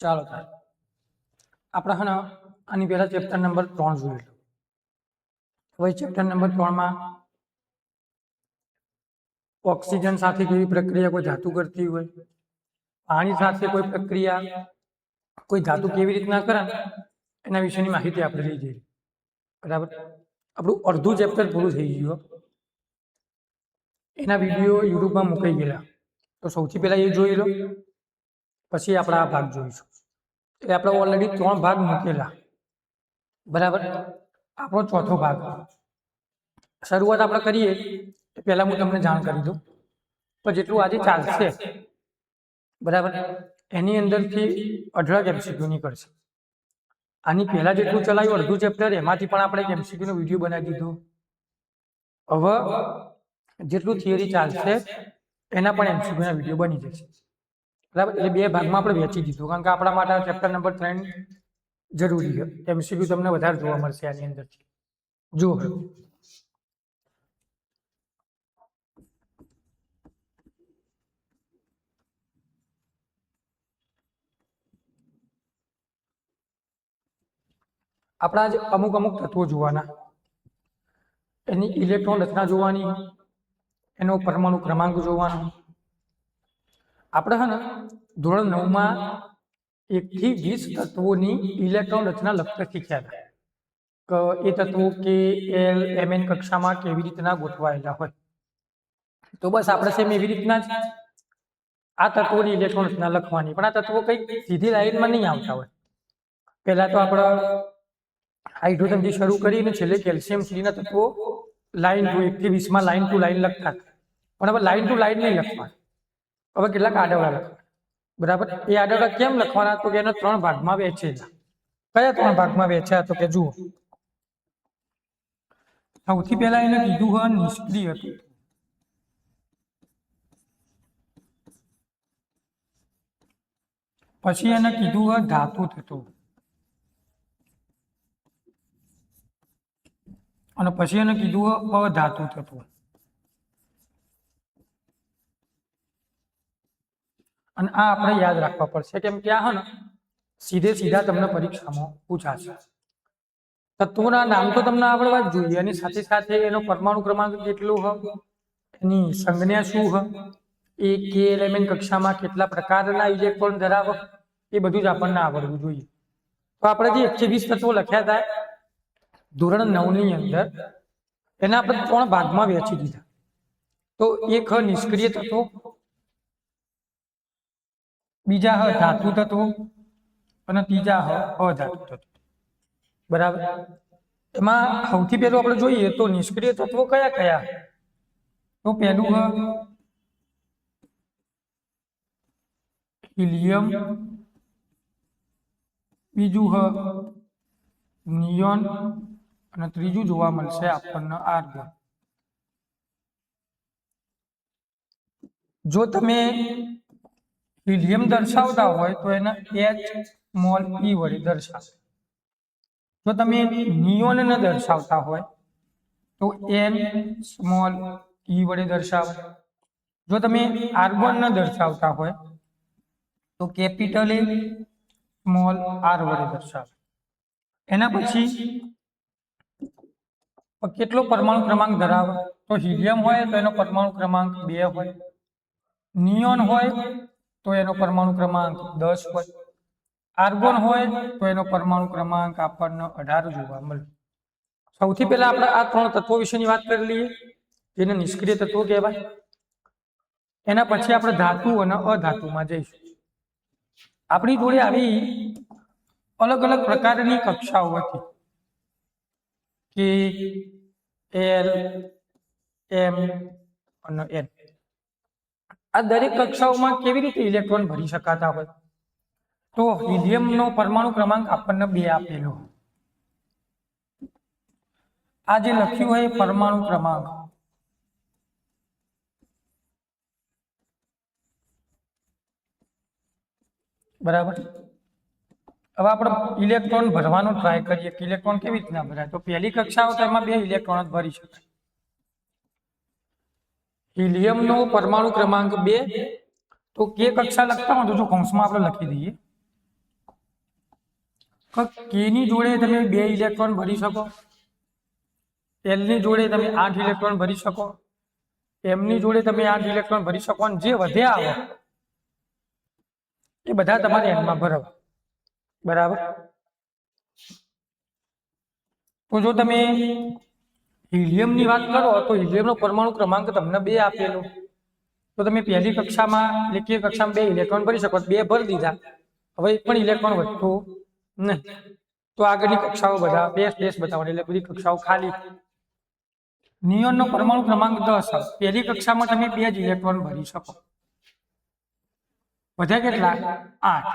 ચાલો તાર આપણે હે આની પહેલા ચેપ્ટર નંબર 3 જોઈ લો. હવે ચેપ્ટર નંબર 3 માં ઓક્સિજન સાથે કેવી પ્રક્રિયા કોઈ ધાતુ કરતી હોય, પાણી સાથે કોઈ પ્રક્રિયા કોઈ ધાતુ કેવી રીતના કરે એના વિશેની માહિતી આપણે લઈ જઈએ. બરાબર, આપણું અડધું ચેપ્ટર પૂરું થઈ ગયું. એના વિડીયો યુટ્યુબમાં મૂકાઈ ગયેલા, તો સૌથી પહેલા એ જોઈ લો, પછી આપણે આ ભાગ જોઈશું. એટલે આપણે ઓલરેડી 3 ભાગ મૂકેલા. બરાબર, આપણો ચોથો ભાગ. શરૂઆત આપણે કરીએ એ પહેલા હું તમને જાણ કરી દઉં, તો જેટલું આજે ચાલશે બરાબર એની અંદરથી 18 MCQ નીકળશે. આની પહેલા જેટલું ચલાવ્યું અડધું ચેપ્ટર એમાંથી પણ આપણે એક MCQ નો વિડીયો બનાવી દીધો. હવે જેટલું થિયરી ચાલશે એના પણ MCQ ના વિડીયો બની જશે. બરાબર, એટલે 2 ભાગમાં આપણે વહેંચી દીધું, કારણ કે આપણા માટે ચેપ્ટર નંબર 3 જરૂરી છે. MCQ તમને વધારે જોવા મળશે આની અંદરથી. જુઓ, આપણા જ અમુક તત્વો જોવાના, એની ઇલેક્ટ્રોન રચના જોવાની, એનો પરમાણુ ક્રમાંક જોવાનો. આપણે હે ને ધોરણ 9 માં 1 થી 20 તત્વોની ઇલેક્ટ્રોન રચના લખતા શીખ્યા હતા કે એ તત્વો કે એલ એમએન કક્ષામાં કેવી રીતના ગોઠવાયેલા હોય. તો બસ આપણે સેમ એવી રીતના જ આ તત્વોની ઇલેક્ટ્રોન રચના લખવાની, પણ આ તત્વો કઈ સીધી લાઈનમાં નહીં આવતા હોય. પહેલા તો આપણે હાઇડ્રોજનથી શરૂ કરીને છેલ્લે કેલ્શિયમ સુધીના તત્વો લાઈન ટુ 1 થી 20 માં લાઈન ટુ લાઈન લખતા, પણ હવે લાઈન ટુ લાઈન નહીં લખવા. હવે કેટલાક આડવડા લખવા. બરાબર, એ આડવડા કેમ લખવાના? તો કે એના 3 ભાગમાં વહેંચેલા. કયા 3 ભાગમાં વહેંચ્યા? તો કે જુઓ, સૌથી પહેલા એને કીધું હોય નિષ્ક્રિય તત્વો. પછી એને કીધું હોય ધાતુ તત્વો, અને પછી એને કીધું હોય અધાતુ તત્વો. અને આ આપણે યાદ રાખવા પડશે, કેમ કે આ હે ને સીધા તમને પરીક્ષામાં પૂછાશે. તત્વોના નામ તો તમને આવડવા જ જોઈએ, એની સાથે સાથે એનો પરમાણુ ક્રમાંક કેટલો હોય, એની સંજ્ઞા શું હોય, એ કે એલિમેન્ટ કક્ષામાં કેટલા પ્રકારના ઇલેક્ટ્રોન ધરાવે, એ બધું જ આપણને આવડવું જોઈએ. તો આપણે જે 120 તત્વો લખ્યા હતા ધોરણ 9 ની અંદર, એના આપણે 3 ભાગમાં વહેંચી દીધા. તો એક હ નિષ્ક્રિય તત્વો, બીજા હ ધાતુ તત્વો, અને ત્રીજા હ અધાતુ તત્વો. બરાબર, એમાં સૌથી પહેલું આપણે જોઈએ તો નિષ્ક્રિય તત્વો કયા કયા? તો પહેલું હ હિલિયમ, બીજું હ નિયોન, અને ત્રીજું જોવા મળશે આપણને આર્ગોન. જો તમે હિલિયમ દર્શાવતા હોય તો એને H સ્મોલ e વડે દર્શાવો. જો તમે નિયોન ને દર્શાવતા હોય તો N સ્મોલ e વડે દર્શાવો. જો તમે આર્ગોન ને દર્શાવતા હોય તો કેપિટલ A સ્મોલ r વડે દર્શાવો. એના પછી કેટલો પરમાણુ ક્રમાંક ધરાવે? તો હિલિયમ હોય તો એનો પરમાણુ ક્રમાંક 2 હોય, નિયોન હોય તો એનો પરમાણુ ક્રમાંક 10 હોય, આર્ગોન હોય તો એનો પરમાણુ ક્રમાંક આપણને 18 જોવા મળે. સૌથી પહેલા આપણે આ 3 તત્વો વિશેની વાત કરી લઈએ, જેને નિષ્ક્રિય તત્વો કહેવાય. એના પછી આપણે ધાતુ અને અધાતુમાં જઈશું. આપણી જોડે આવી અલગ અલગ પ્રકારની કક્ષાઓ હતી કે એલ એમ અને એન. આ દરેક કક્ષાઓમાં કેવી રીતે ઇલેક્ટ્રોન ભરી શકાતા હોય? તો હિલિયમનો પરમાણુ ક્રમાંક આપણને 2 આપેલો. આ જે લખ્યું હોય પરમાણુ ક્રમાંક, બરાબર. હવે આપણે ઇલેક્ટ્રોન ભરવાનો ટ્રાય કરીએ કે ઇલેક્ટ્રોન કેવી રીતના ભરાય. તો પહેલી કક્ષાઓ તો એમાં 2 ઇલેક્ટ્રોન જ ભરી શકાય. હિલિયમનો પરમાણુ ક્રમાંક 2, તો કે કક્ષા લખતા હોય તો જો કૌંસમાં આપણે લખી દઈએ કે ની જોડે તમે 2 ઇલેક્ટ્રોન ભરી શકો, એલ ની જોડે તમે 8 ઇલેક્ટ્રોન ભરી શકો, એમ ની જોડે તમે 8 ઇલેક્ટ્રોન ભરી શકો, અને જે વધ્યા આવે એ બધા તમારે એનમાં ભરવા. બરાબર. તો જો તમે હિલિયમ ની વાત કરો તો હિલિયમનો પરમાણુ ક્રમાંક તમને 2 આપેલો, તો તમે પહેલી કક્ષામાં લેખીય કક્ષામાં 2 ઇલેક્ટ્રોન ભરી શકો, 2 ભરી દીધા, હવે એક પણ ઇલેક્ટ્રોન વધતો નહીં, તો આગળની કક્ષાઓ બધા બેસ બતાવવાની, એટલે બધી કક્ષાઓ ખાલી. નિયોનનો પરમાણુ ક્રમાંક 10, પહેલી કક્ષામાં તમે 2 જ ઇલેક્ટ્રોન ભરી શકો, વધ્યા કેટલા? 8,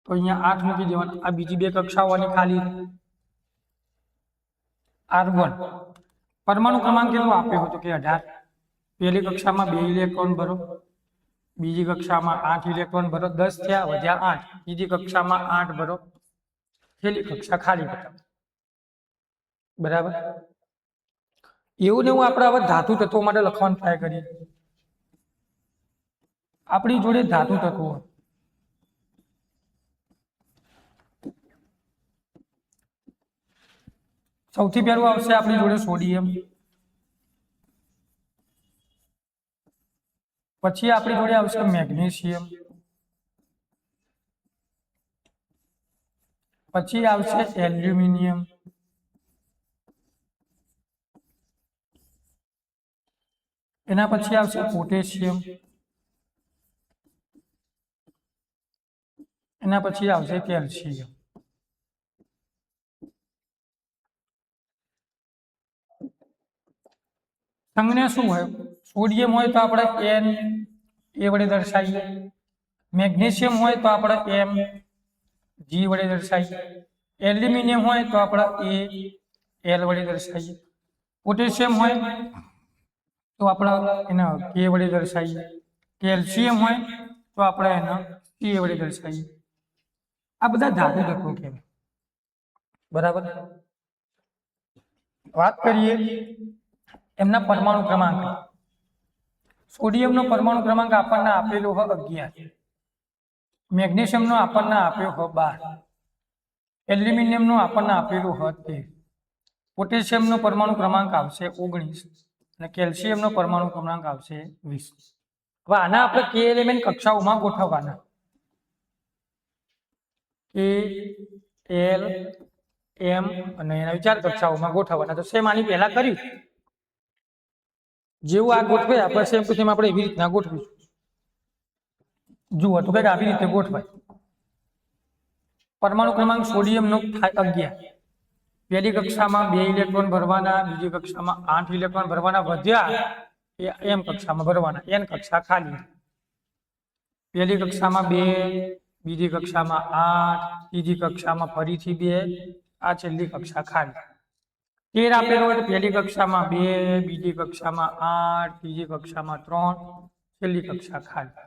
તો અહીંયા 8 મૂકી દેવાના. આ બીજી 2 કક્ષાઓની ખાલી. R1 પરમાણુ ક્રમાંક કેટલો આપ્યો હતો કે 18, પહેલી કક્ષામાં 2 ઇલેક્ટ્રોન ભરો, બીજી કક્ષામાં 8 ઇલેક્ટ્રોન ભરો, 10 થયા, વધ્યા 8, બીજી કક્ષામાં 8 ભરો, છેલ્લી કક્ષા ખાલી બતાવો. બરાબર. એવું ને એવું આપણે હવે ધાતુ તત્વો માટે લખવાનું ટ્રાય કરીએ. આપણી જોડે ધાતુ તત્વો, સૌથી પહેલું આવશે આપણી જોડે સોડિયમ, પછી આપણી જોડે આવશે મેગ્નેશિયમ, પછી આવશે એલ્યુમિનિયમ, એના પછી આવશે પોટેશિયમ, એના પછી આવશે કેલ્શિયમ. સંજ્ઞા શું હોય? સોડિયમ હોય તો આપણે એન એ વડે દર્શાવીએ, મેગ્નેશિયમ હોય તો આપણે એમ જી વડે દર્શાવીએ, એલ્યુમિનિયમ હોય તો આપણે એ એલ વડે દર્શાવીએ, પોટેશિયમ હોય તો આપણે એને કે વડે દર્શાવીએ, કેલ્શિયમ હોય તો આપણે એને સી વડે દર્શાવીએ. આ બધા ધાતુ તત્વો કહેવાય. બરાબર. વાત કરીએ એમના પરમાણુ ક્રમાંક. સોડિયમનો પરમાણુ ક્રમાંક આપણને આપેલો હોય 11, મેગ્નેશિયમનો આપણને આપ્યો હોય 12, એલ્યુમિનિયમનો આપણને આપેલો હોય 13, પોટેશિયમનો પરમાણુ ક્રમાંક આવશે 19, અને કેલ્શિયમનો પરમાણુ ક્રમાંક આવશે 20. હવે આના આપણે કે એલિમેન્ટ કક્ષાઓમાં ગોઠવવાના. કે એલ એમ અને એના 4 કક્ષાઓમાં ગોઠવવાના. તો સેમ આની પહેલા કર્યું જેવું આ ગોઠવે આપણે સેમ ટુ સેમ આપણે એવી રીતના ગોઠવીશું. જુઓ તો કંઈક આવી રીતે ગોઠવાય. પરમાણુ ક્રમાંક સોડિયમનો થાય 11, પહેલી કક્ષામાં 2 ઇલેક્ટ્રોન ભરવાના, બીજી કક્ષામાં 8 ઇલેક્ટ્રોન ભરવાના, વધ્યા એ એમ કક્ષામાં ભરવાના, એન કક્ષા ખાલી. પહેલી કક્ષામાં 2, બીજી કક્ષામાં 8, ત્રીજી કક્ષામાં ફરીથી 2, આ છેલ્લી કક્ષા ખાલી. 13 આપેલો હોય તો પહેલી કક્ષામાં 2, બીજી કક્ષામાં 8, ત્રીજી કક્ષામાં 3, છેલ્લી કક્ષા ખાલી.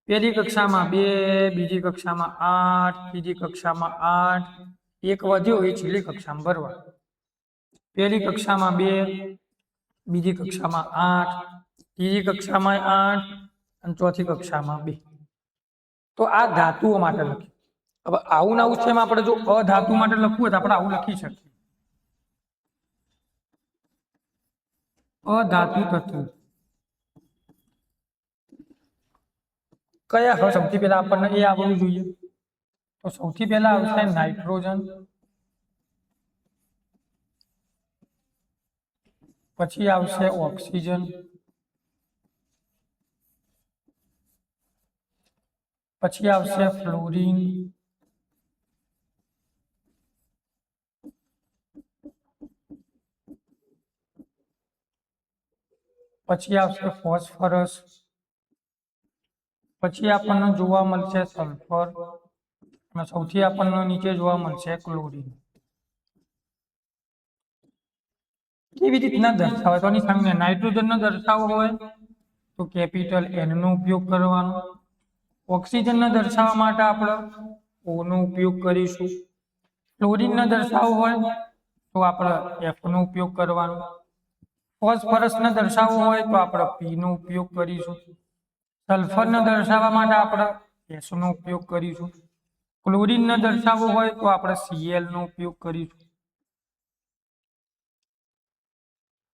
પહેલી કક્ષામાં 2, બીજી કક્ષામાં 8, ત્રીજી કક્ષામાં 8, એક વધ્યો એ છેલ્લી કક્ષામાં ભરવા. પહેલી કક્ષામાં 2, બીજી કક્ષામાં 8, ત્રીજી કક્ષામાં 8, અને ચોથી કક્ષામાં 2. તો આ ધાતુઓ માટે લખ્યું. હવે આવું ને આવું છે, એમાં આપણે જો અધાતુ માટે લખવું હોય તો આપણે આવું લખી શકીએ. અધાતુ તત્વો કયા હોય? સૌથી પહેલા આપણને એ આવડવું જોઈએ. તો સૌથી પહેલા આવશે નાઇટ્રોજન, પછી આવશે ઓક્સિજન, પછી આવશે ફ્લોરિન, પછી આવશે ફોસ્ફરસ, પછી આપણને જોવા મળશે સલ્ફર, અને સૌથી આપણને નીચે જોવા મળશે ક્લોરીન. કેવી રીતના દર્શાવે? તો આની સામે નાઇટ્રોજનનો દર્શાવવો હોય તો કેપિટલ એન નો ઉપયોગ કરવાનો, ઓક્સિજનને દર્શાવવા માટે આપણે ઓ નો ઉપયોગ કરીશું, ક્લોરીનને દર્શાવવો હોય તો આપણે એફ નો ઉપયોગ કરવાનો, ફોસ્ફરસને દર્શાવવો હોય તો આપણે પી નો ઉપયોગ કરીશું, સલ્ફરને દર્શાવવા માટે આપણે એસ નો ઉપયોગ કરીશું, ક્લોરીન ને દર્શાવવો હોય તો આપણે Cl નો ઉપયોગ કરીશું.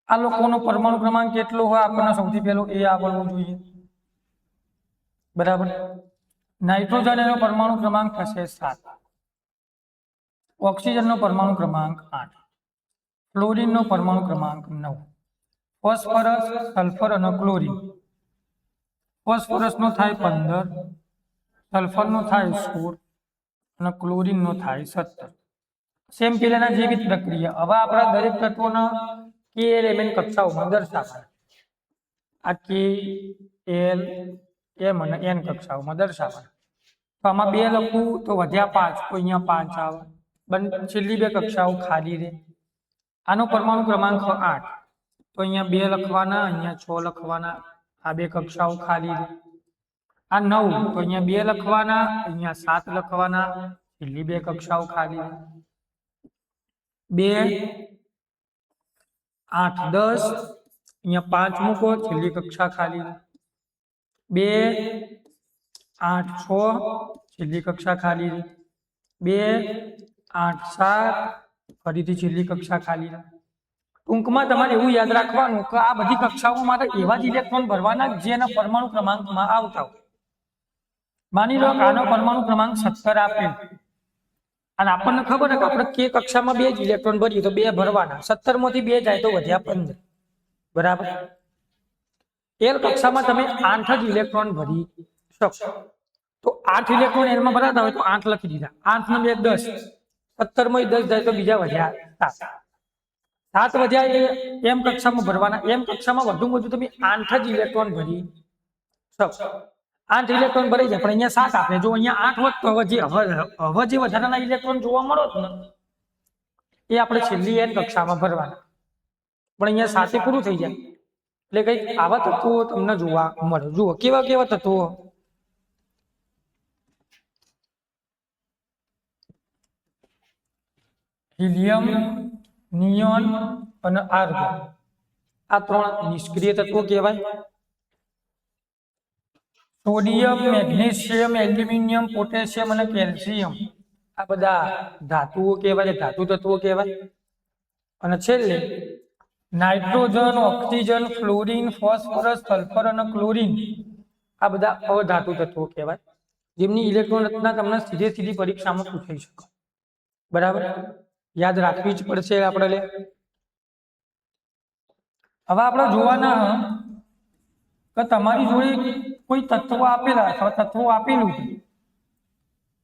આ લોકોનો પરમાણુ ક્રમાંક કેટલો હોય આપણને સૌથી પહેલો એ આવડવું જોઈએ. બરાબર. નાઇટ્રોજન એનો પરમાણુ ક્રમાંક થશે 7, ઓક્સિજન નો પરમાણુ ક્રમાંક 8, ફ્લોરિન નો પરમાણુ ક્રમાંક 9, ફોસ્ફરસ, સલ્ફર અને ક્લોરીન. ફોસ્ફરસ નો થાય 15, સલ્ફર નો થાય 16 અને ક્લોરીન નો થાય 17. સેમ પેલાના જેવી પ્રક્રિયા. હવે આપણા દરેક તત્વોના કે એલિમેન્ટ કક્ષાઓમાં દર્શાવવાના. આ કે, એલ, એમ અને એન કક્ષાઓમાં દર્શાવવાના. તો આમાં 2 લખું તો વધ્યા 5, તો અહીંયા 5 આવે. છેલ્લી 2 કક્ષાઓ ખાલી રહે. આનો પરમાણુ ક્રમાંક 8, તો અહીંયા 2 લખવાના, અહીંયા 6 લખવાના. આ 2 કક્ષાઓ ખાલી રહે. આ 9, તો અહીંયા 2 લખવાના, અહીંયા 7 લખવાના. છેલ્લી 2 કક્ષાઓ ખાલી રહે. 2, 8, 10, અહીંયા 5 મૂકો, છેલ્લી કક્ષા ખાલી રહે. 2, 8, 6, છેલ્લી કક્ષા ખાલી રહે. 2, 8, 7, ફરીથી છેલ્લી કક્ષા ખાલી રહે. ટૂંકમાં તમારે એવું યાદ રાખવાનું કે આ બધી કક્ષાઓમાં મારે એવા જ ઇલેક્ટ્રોન ભરવાના જેના પરમાણુ ક્રમાંકમાં આવતા હોય. માની લો કે આનો પરમાણુ ક્રમાંક 17 આપેલ અને આપણને ખબર છે કે આપણે કે કક્ષામાં 2 જ ઇલેક્ટ્રોન ભરીએ તો 2 ભરવાના. 17 માંથી 2 જાય તો વધ્યા 15. બરાબર. એલ કક્ષામાં તમે 8 જ ઇલેક્ટ્રોન ભરી શકો. તો 8 ઇલેક્ટ્રોન એલમાં ભરાતા હોય તો 8 લખી દીધા. 8 ને 2 10. 17 માં 10 જાય તો બીજા વધ્યા 7. 7 વધ્યા એ એમ કક્ષામાં ભરવાના. એમ કક્ષામાં વધુમાં વધુ તમે 8 જ ઇલેક્ટ્રોન ભરી શકો. 8 ઇલેક્ટ્રોન ભરાઈ જાય પણ અહીંયા 7 આપે. જો અહીંયા 8 હોત તો હવે જે વધારાના ઇલેક્ટ્રોન જોવા મળોત ને એ આપણે છેલ્લી એન કક્ષામાં ભરવાના. પણ અહીંયા 7 પૂરું થઈ જાય. એટલે કઈક આવા તત્વો તમને જોવા મળે. જુઓ કેવા કેવા તત્વો. હિલિયમ, નિયોન અને આર્ગોન. આ 3 નિષ્ક્રિય તત્વો કહેવાય. સોડિયમ, મેગ્નેશિયમ, એલ્યુમિનિયમ, પોટેશિયમ અને કેલ્શિયમ આ બધા ધાતુઓ કહેવાય, ધાતુ તત્વો કહેવાય. અને છેલ્લે nitrogen, oxygen, fluorine, phosphorus, sulphur અને ક્લોરીન આ બધા અધાતુ તત્વો કહેવાય, જેમની ઇલેક્ટ્રોન રચના તમને સીધી પરીક્ષામાં પૂછાઈ શકે. બરાબર. યાદ રાખવી જ પડશે આપણે. હવે આપણે જોવાના કે તમારી જોડે કોઈ તત્વો આપેલા અથવા તત્વો આપેલું,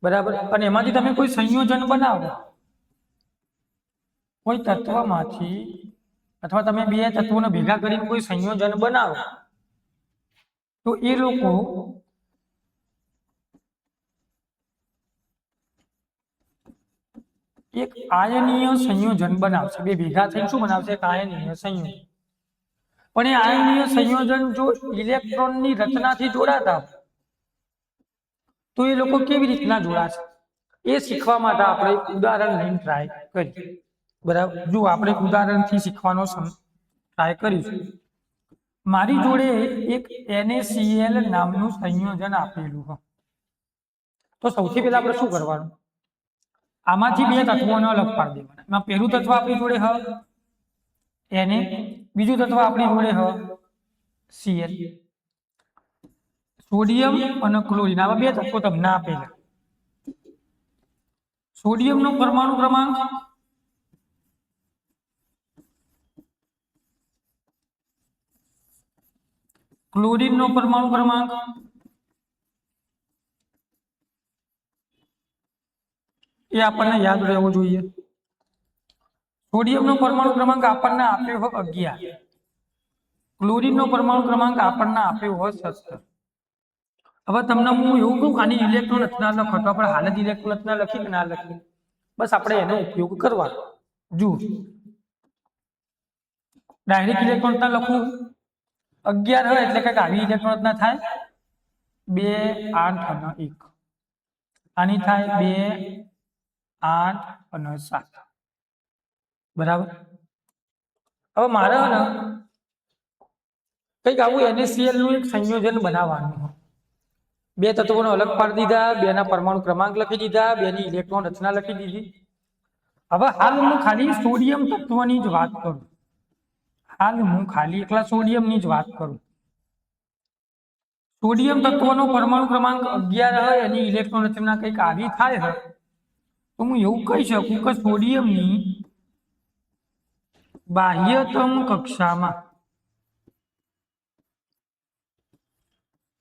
બરાબર, અને એમાંથી તમે કોઈ સંયોજન બનાવો. કોઈ તત્વમાંથી અથવા તમે 2 તત્વોને ભેગા કરીને કોઈ સંયોજન બનાવો તો એ લોકો એક આયનીય સંયોજન બનાવશે. 2 ભેગા થઈને શું બનાવશે? એક આયનીય સંયોજન. પણ એ આયનીય સંયોજન જો ઇલેક્ટ્રોનની રચનાથી જોડાતા તો એ લોકો કેવી રીતના જોડાશે એ શીખવા માટે આપણે એક ઉદાહરણ લઈને ટ્રાય કરીએ. બરાબર. જો આપણે ઉદાહરણથી શીખવાનો ટ્રાય કરીશું. મારી જોડે એક NaCl નામનું સંયોજન આપેલું હોય તો સૌથી પહેલા આપણે શું કરવાનું? આમાંથી 2 તત્વોને અલગ પાડી દેવાના. એમાં પહેલું તત્વ આપણી જોડે હ Na, બીજું તત્વ આપણી જોડે હ Cl. સોડિયમ અને ક્લોરીન આવા 2 તત્વો તમને આપેલા. સોડિયમનો પરમાણુ ક્રમાંક ક્લોરીનનો પરમાણુ ક્રમાંક એ આપણને યાદ રહેવો જોઈએ. સોડિયમનો પરમાણુ ક્રમાંક આપણને આપ્યો હોય 11, ક્લોરીનનો પરમાણુ ક્રમાંક આપણને આપ્યો હોય 17. હવે તમને હું એવું કહું આની ઇલેક્ટ્રોન રચના લખો તો આપણે હાલ જ ઇલેક્ટ્રોન રચના લખી કે ના લખી? બસ આપણે એનો ઉપયોગ કરવાનો. જુઓ ડાયરેક્ટ ઇલેક્ટ્રોન રચના લખું 11 હોય એટલે કે આવી ઇલેક્ટ્રોન રચના થાય 2, 8 અને 1. આની થાય 2, 8 અને 7. બરાબર. હવે મારે ને કંઈક આવું NaCl નું એક સંયોજન બનાવવાનું. બે તત્વોને અલગ પાડી દીધા, બેના પરમાણુ ક્રમાંક લખી દીધા, બેની ઇલેક્ટ્રોન રચના લખી દીધી. હવે હાલ હું ખાલી સોડિયમ તત્વની જ વાત કરું. હાલ હું ખાલી એકલા સોડિયમની જ વાત કરું. સોડિયમ તત્વનો પરમાણુ ક્રમાંક 11 હોય, એની ઇલેક્ટ્રોન રચના કંઈક આવી થાય છે, તો હું એવું કહી શકું કે સોડિયમની બાહ્યતમ કક્ષામાં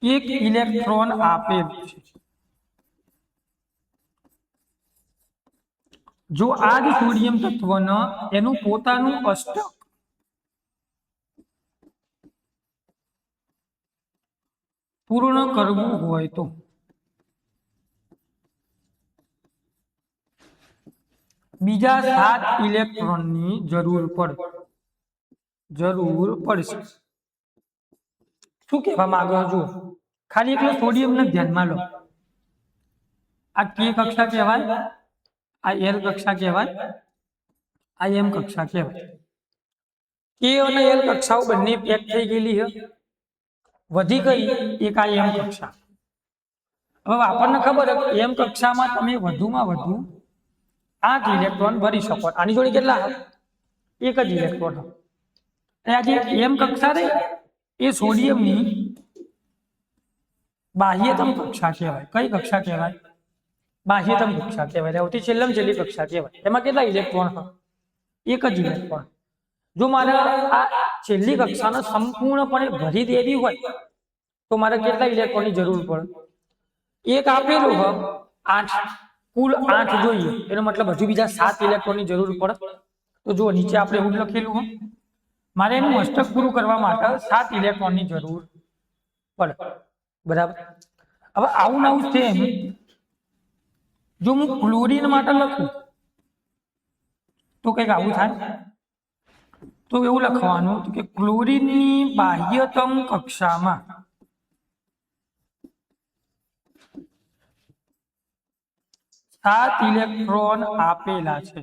એક ઇલેક્ટ્રોન આપેલ છે. જો આ જ સોડિયમ તત્વને એનું પોતાનું અષ્ટક પૂર્ણ કરવું હોય તો બીજા 7 ઇલેક્ટ્રોનની જરૂર પડશે. શું કહેવા માંગો છો? ખાલી એકલો સોડિયમને ધ્યાનમાં લો. આ કે કક્ષા કહેવાય, આ એલ કક્ષા કહેવાય, આ એમ કક્ષા કહેવાય. કે અને એલ કક્ષાઓ બંને પેક થઈ ગયેલી છે. વધી ગઈ એક આ એમ કક્ષા. હવે આપણને ખબર છે કે એમ કક્ષામાં તમે વધુમાં વધુ 8 ઇલેક્ટ્રોન ભરી શકો. આની જોડે કેટલા? એક જ ઇલેક્ટ્રોન. અને આ જે એમ કક્ષા રહી એ સોડિયમની બાહ્યતમ કક્ષા કહેવાય. કઈ કક્ષા કહેવાય? બાહ્યતમ કક્ષા કહેવાય. સૌથી છેલ્લી કક્ષા કહેવાય. એમાં કેટલા ઇલેક્ટ્રોન? એક જ ઇલેક્ટ્રોન. જો મારે આ છેલ્લી કક્ષાને સંપૂર્ણપણે ભરી દેવી હોય તો મારે કેટલા ઇલેક્ટ્રોનની જરૂર પડે? એક આપેલું હોય 8, કુલ 8 જોઈએ, એનો મતલબ હજુ બીજા 7 ઇલેક્ટ્રોનની જરૂર પડે. તો જો નીચે આપણે એવું લખેલું હોય, મારે એનું અષ્ટક પૂરું કરવા માટે 7 ઇલેક્ટ્રોનની જરૂર પડે. બરાબર. હવે આવું નવું સેમ જો હું ક્લોરીન માટે લખું તો કંઈક આવું થાય. તો એવું લખવાનું કે ક્લોરીનની બાહ્યતમ કક્ષામાં સાત ઇલેક્ટ્રોન આપેલા છે.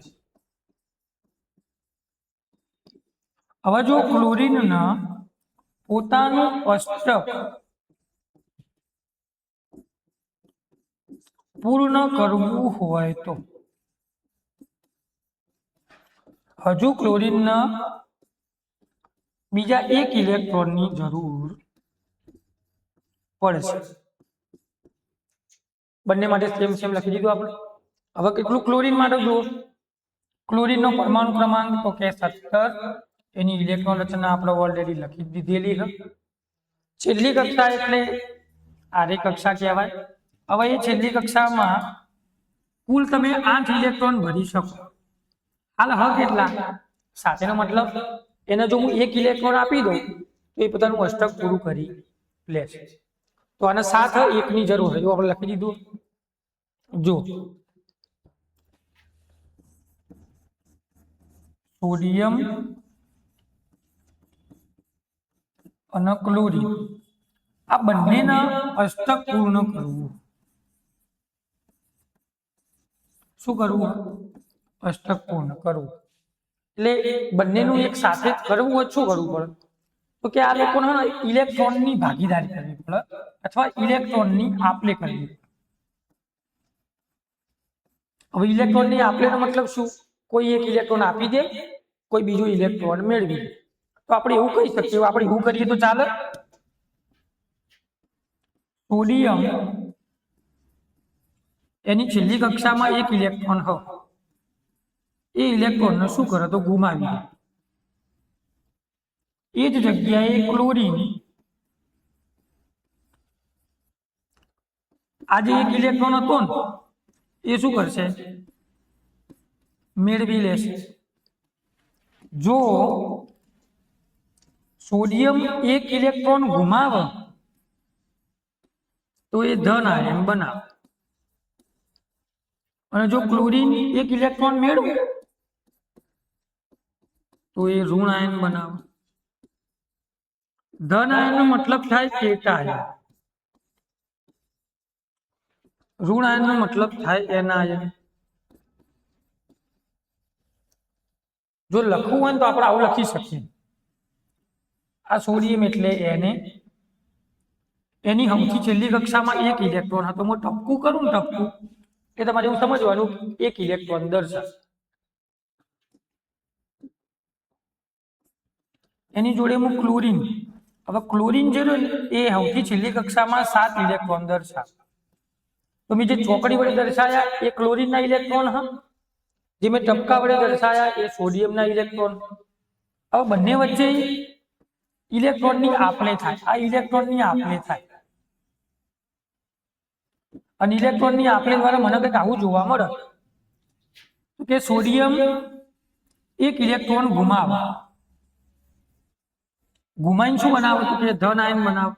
હવે જો ક્લોરીનના પોતાનું અષ્ટક પૂર્ણ કરવું હોય તો હજુ ક્લોરીનના બીજા એક ઇલેક્ટ્રોનની જરૂર પડશે. બંને માટે સેમ લખી દીધું આપણે. હવે કેટલું ક્લોરીન માટે જુઓ. ક્લોરીનનો પરમાણુ ક્રમાંક તો કે 17, એની ઇલેક્ટ્રોન રચના આપણે ઓલરેડી લખી દીધેલી છે. છેલ્લી કક્ષા એટલે આરે કક્ષા કહેવાય. હવે એ છેલ્લી કક્ષામાં કુલ તમે 8 ઇલેક્ટ્રોન ભરી શકો. હાલ હ કેટલા? 7. એનો મતલબ એને જો હું એક ઇલેક્ટ્રોન આપી દઉં તો એ પોતાનું અષ્ટક પૂરું કરી લેશે. તો આને 7 એકની જરૂર હોય એવું આપણે લખી દીધું. જો સોડિયમ અને ક્લોરીન આ બંનેના અષ્ટક પૂર્ણ કરવું. શું કરવું? અષ્ટક પૂર્ણ કરવું. એટલે બંનેનું એક સાથે કરવું હોય શું કરવું પડે? તો કે આ લોકોને ઇલેક્ટ્રોનની ભાગીદારી કરવી પડે અથવા ઇલેક્ટ્રોનની આપલે કરવી. હવે ઇલેક્ટ્રોનની આપલેનો મતલબ શું? કોઈ એક ઇલેક્ટ્રોન આપી દે, કોઈ બીજો ઇલેક્ટ્રોન મેળવી લે. તો આપણે એવું કહી શકીએ, આપણે એવું કરીએ તો ચાલે. સોડિયમ એની છેલ્લી કક્ષામાં એક ઇલેક્ટ્રોન હોય, એ ઇલેક્ટ્રોનને શું કરે તો ગુમાવી દે. એ જ જગ્યાએ ક્લોરીન આજે એક ઇલેક્ટ્રોન હતો ને એ શું કરશે? મેળવી લેશે. જો સોડિયમ એક ઇલેક્ટ્રોન ગુમાવે તો એ ધન આયન બનાવે, અને જો ક્લોરીન એક ઇલેક્ટ્રોન મેળવે તો એ ઋણ આયન બનાવે. ધન આયનનો મતલબ થાય કેટા આયન, ઋણ આયનનો મતલબ થાય એનાયન. જો લખવું હોય તો આપણે આવું લખી શકીએ. આ સોડિયમ એટલે Na, એની સૌથી છેલ્લી કક્ષામાં એક ઇલેક્ટ્રોન હતો. હું ટપકું કરું ને ટપકું એ તમારે એવું સમજવાનું એક ઇલેક્ટ્રોન દર્શાવે. એની જોડે હું ક્લોરીન, હવે ક્લોરીન જે એ સૌથી છેલ્લી કક્ષામાં 7 ઇલેક્ટ્રોન દર્શાવે. તો મેં જે ચોકડી વડે દર્શાયા એ ક્લોરીનના ઇલેક્ટ્રોન હ, જે મેં ટપકા વડે દર્શાયા એ સોડિયમના ઇલેક્ટ્રોન. હવે બંને વચ્ચે ઇલેક્ટ્રોનની આપલે થાય. આ ઇલેક્ટ્રોનની આપલે થાય અને ઇલેક્ટ્રોનની આપલે દ્વારા મને કંઈક આવું જોવા મળે કે સોડિયમ એક ઇલેક્ટ્રોન ગુમાવે. ગુમાઈને શું બનાવે તો કે ધન આયન બનાવે.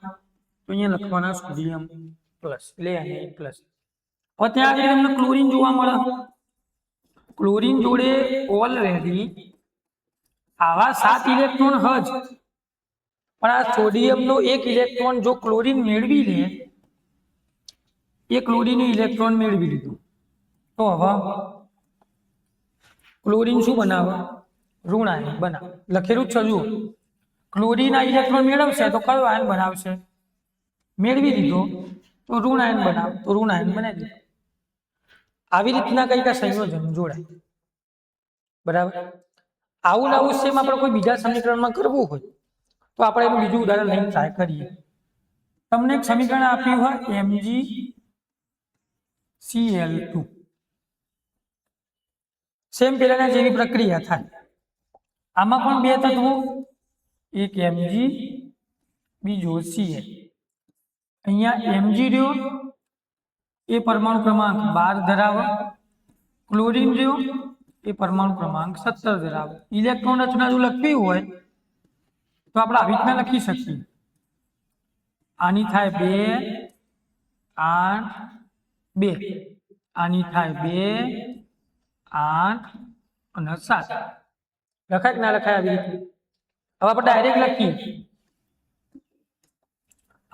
તો અહીંયા લખવાના સોડિયમ પ્લસ એટલે અહીં પ્લસ. હવે ત્યાં આગળ તમને ક્લોરીન જોવા મળે. ક્લોરીન જોડે ઓલરેડી આવા 7 ઇલેક્ટ્રોન જ, પણ આ સોડિયમનો એક ઇલેક્ટ્રોન જો ક્લોરીન મેળવી લે, એ ક્લોરીન ઇલેક્ટ્રોન મેળવી લીધું તો હવે ક્લોરીન શું બનાવે? ઋણ આયન બનાવે. લખેલું જ છે જુઓ, ક્લોરીન આ ઇલેક્ટ્રોન મેળવશે તો કયો આયન બનાવશે? મેળવી લીધો તો ઋણ આયન બનાવે, તો ઋણ આયન બનાવી દીધો. આવી રીતના કંઈક આ સંયોજન જોડાય. બરાબર. આવું ને આવું સેમ આપણે કોઈ બીજા સમીકરણમાં કરવું હોય તો આપણે એનું બીજું ઉદાહરણ લઈને ટ્રાય કરીએ. તમને એક સમીકરણ આપ્યું હોય MgCl2. સેમ પેલાના જેવી પ્રક્રિયા થાય. આમાં પણ બે તત્વો, એક Mg બીજો Cl. અહીંયા Mg રહ્યો એ પરમાણુ ક્રમાંક 12 ધરાવે, ક્લોરીન રહ્યો એ પરમાણુ ક્રમાંક 17 ધરાવે. ઇલેક્ટ્રોન રચના જો લખવી હોય તો આપણે આવી રીતના લખી શકીએ. આની થાય 2 8 2, આની થાય 2 8 અને 7. લખાય કે ના લખાય આવી રીતે? હવે આપણે ડાયરેક્ટ લખીએ.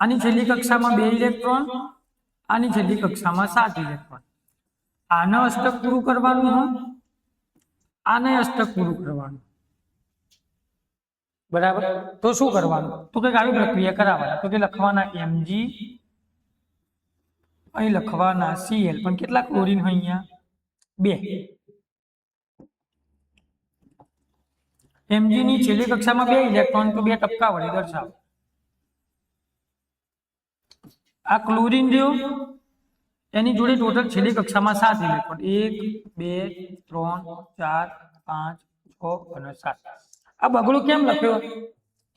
આની છેલ્લી કક્ષામાં 2 ઇલેક્ટ્રોન, આની છેલ્લી કક્ષામાં 7 ઇલેક્ટ્રોન. આને અષ્ટક પૂરું કરવાનું હોય, આને અષ્ટક પૂરું કરવાનું. બરાબર. તો શું કરવાનું? તો કંઈક આવી પ્રક્રિયા કરાવવાના. તો કે લખવાના Mg, અહીં લખવાના Cl. પણ કેટલા ક્લોરીન હોય? અહીંયા 2. Mg ની છેલ્લી કક્ષામાં 2 ઇલેક્ટ્રોન તો 2 ટપકા વડે દર્શાવો. આ ક્લોરીન રહ્યો એની જોડે ટોટલ છેલ્લી કક્ષામાં 7 ઇલેક્ટ્રોન, 1 2 3 4 5 6 અને 7. આ બગડું કેમ લખ્યો?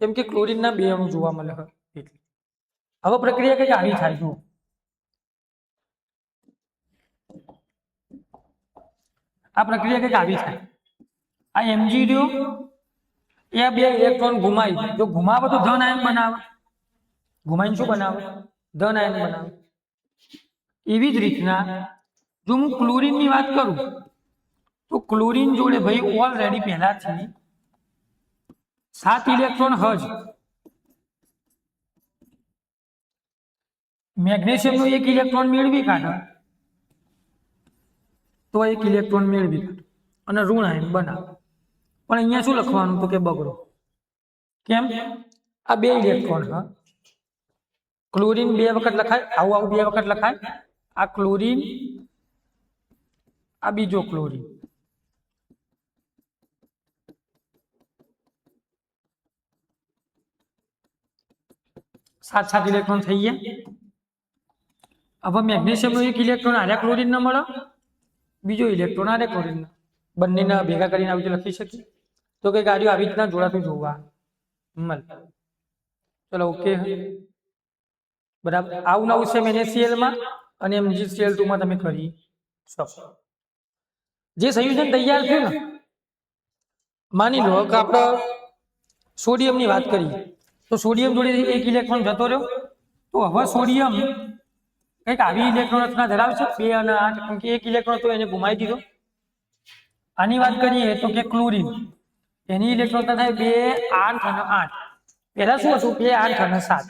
કેમ કે ક્લોરીનના 2 અણુ જોવા મળે એટલે. હવે પ્રક્રિયા કંઈક આવી થાય. જુઓ, આ પ્રક્રિયા કંઈક આવી થાય. આ Mg રહ્યો એ 2 ઇલેક્ટ્રોન ગુમાવી, જો ગુમાવે તો ધન આયન બનાવે. ગુમાવીને શું બનાવે? ધન આયન બનાવે. એવી જ રીતના જો હું ક્લોરીનની વાત કરું તો ક્લોરીન જોડે ભાઈ ઓલરેડી પહેલાથી 7 ઇલેક્ટ્રોન જ. મેગ્નેશિયમનો 1 ઇલેક્ટ્રોન મેળવી કાઢે તો 1 ઇલેક્ટ્રોન મેળવી કાઢે અને ઋણ આયન બનાવે. પણ અહીંયા શું લખવાનું? તો કે બગડો. કેમ? આ 2 ઇલેક્ટ્રોન હ. ક્લોરીન 2 વખત લખાય, આવું 2 વખત લખાય. આ ક્લોરીન, આ બીજો ક્લોરીન. સાત ઇલેક્ટ્રોન થઈ ગયા. હવે મેગ્નેશિયમનો 1 ઇલેક્ટ્રોન આરે ક્લોરીન ન મળે, બીજો ઇલેક્ટ્રોન આરે ક્લોરીન. બંનેને ભેગા કરીને આવી રીતે લખી શકીએ. તો કે ગાડીઓ આવી રીતના જોડાતું જોવા મળે. ચલો ઓકે. બરાબર. આવું નવું છે NaCl માં અને MgCl2 માં તમે કરી શકો. જે સંયોજન તૈયાર થયું ને, માની લો કે આપણે સોડિયમની વાત કરીએ તો સોડિયમ જોડે 1 ઇલેક્ટ્રોન જતો રહ્યો. તો હવે સોડિયમ કંઈક આવી ઇલેક્ટ્રોન રચના ધરાવશે 2 અને 8, કેમ કે 1 ઇલેક્ટ્રોન તો એને ગુમાવી દીધો. આની વાત કરીએ તો કે ક્લોરીન, એની ઇલેક્ટ્રોન થાય 2 8 અને 8. પહેલા શું હતું? 2 8 અને 7.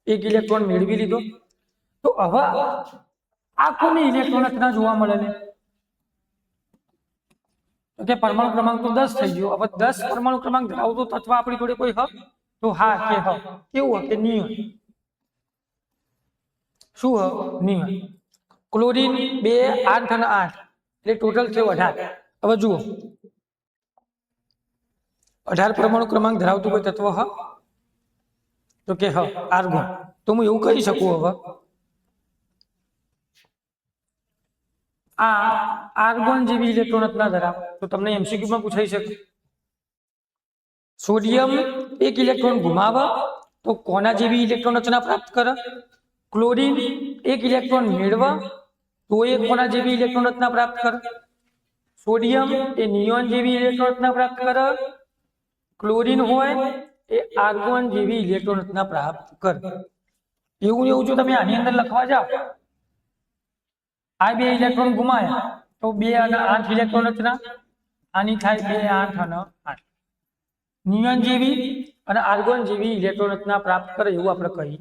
1 ઇલેક્ટ્રોન મેળવી લીધો. તો હવે આ કોની ઇલેક્ટ્રોન રચના જોવા મળે? તો કે પરમાણુ ક્રમાંક તો 10 થઈ ગયો. હવે 10 પરમાણુ ક્રમાંક ધરાવતો તત્વ આપણી જોડે કોઈ હ? તો હા કે હ. કેવું કે નિયન. શું નિયન. ક્લોરીન 2 8 અને 8 એટલે ટોટલ થયો 18. હવે જુઓ 18 પરમાણુ ક્રમાંક ધરાવતું કોઈ તત્વ તો કે આર્ગોન. તો હું એવું કહી શકું હવે આ આર્ગોન જેવી ઇલેક્ટ્રોન રચના ધરાવે. તો તમને MCQ માં પૂછાઈ શકે. સોડિયમ 1 ઇલેક્ટ્રોન ગુમાવે તો કોના જેવી ઇલેક્ટ્રોન રચના પ્રાપ્ત કરે? ક્લોરીન 1 ઇલેક્ટ્રોન મેળવે તો એ કોના જેવી ઇલેક્ટ્રોન રચના પ્રાપ્ત કરે? સોડિયમ એ નિયોન જેવી ઇલેક્ટ્રોન રચના પ્રાપ્ત કરે. ક્લોરીન હોય એ આર્ગોન જેવી ઇલેક્ટ્રોન રચના પ્રાપ્ત કરે. એવું જો તમે આની અંદર લખવા જાઓ આ 2 ઇલેક્ટ્રોન ગુમાયા તો 2 અને 8 ઇલેક્ટ્રોન રચના. આની થાય 2 8 અને 8. નિયોન જેવી અને આર્ગોન જેવી ઇલેક્ટ્રોન રચના પ્રાપ્ત કરે એવું આપણે કહી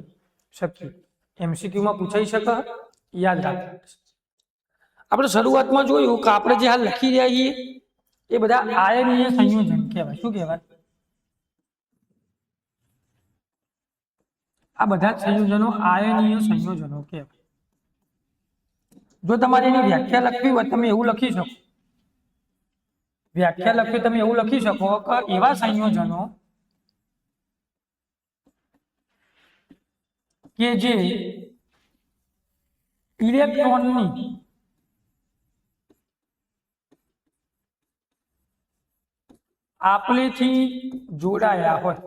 શકીએ. MCQ માં પૂછાઈ શકે, યાદ રાખો. આપણે શરૂઆતમાં જોયું કે આપણે જે હાલ લખી રહ્યા છીએ એ બધા આયનીય સંયોજન કહેવાય. શું કહેવાય? આ બધા સંયોજનો આયનીય સંયોજનો કહેવાય. જો તમારે એની વ્યાખ્યા લખવી હોય તમે એવું લખી શકો. વ્યાખ્યા લખવી તમે એવું લખી શકો કે એવા સંયોજનો કે જે ઇલેક્ટ્રોનની આપલેથી જોડાયા હોય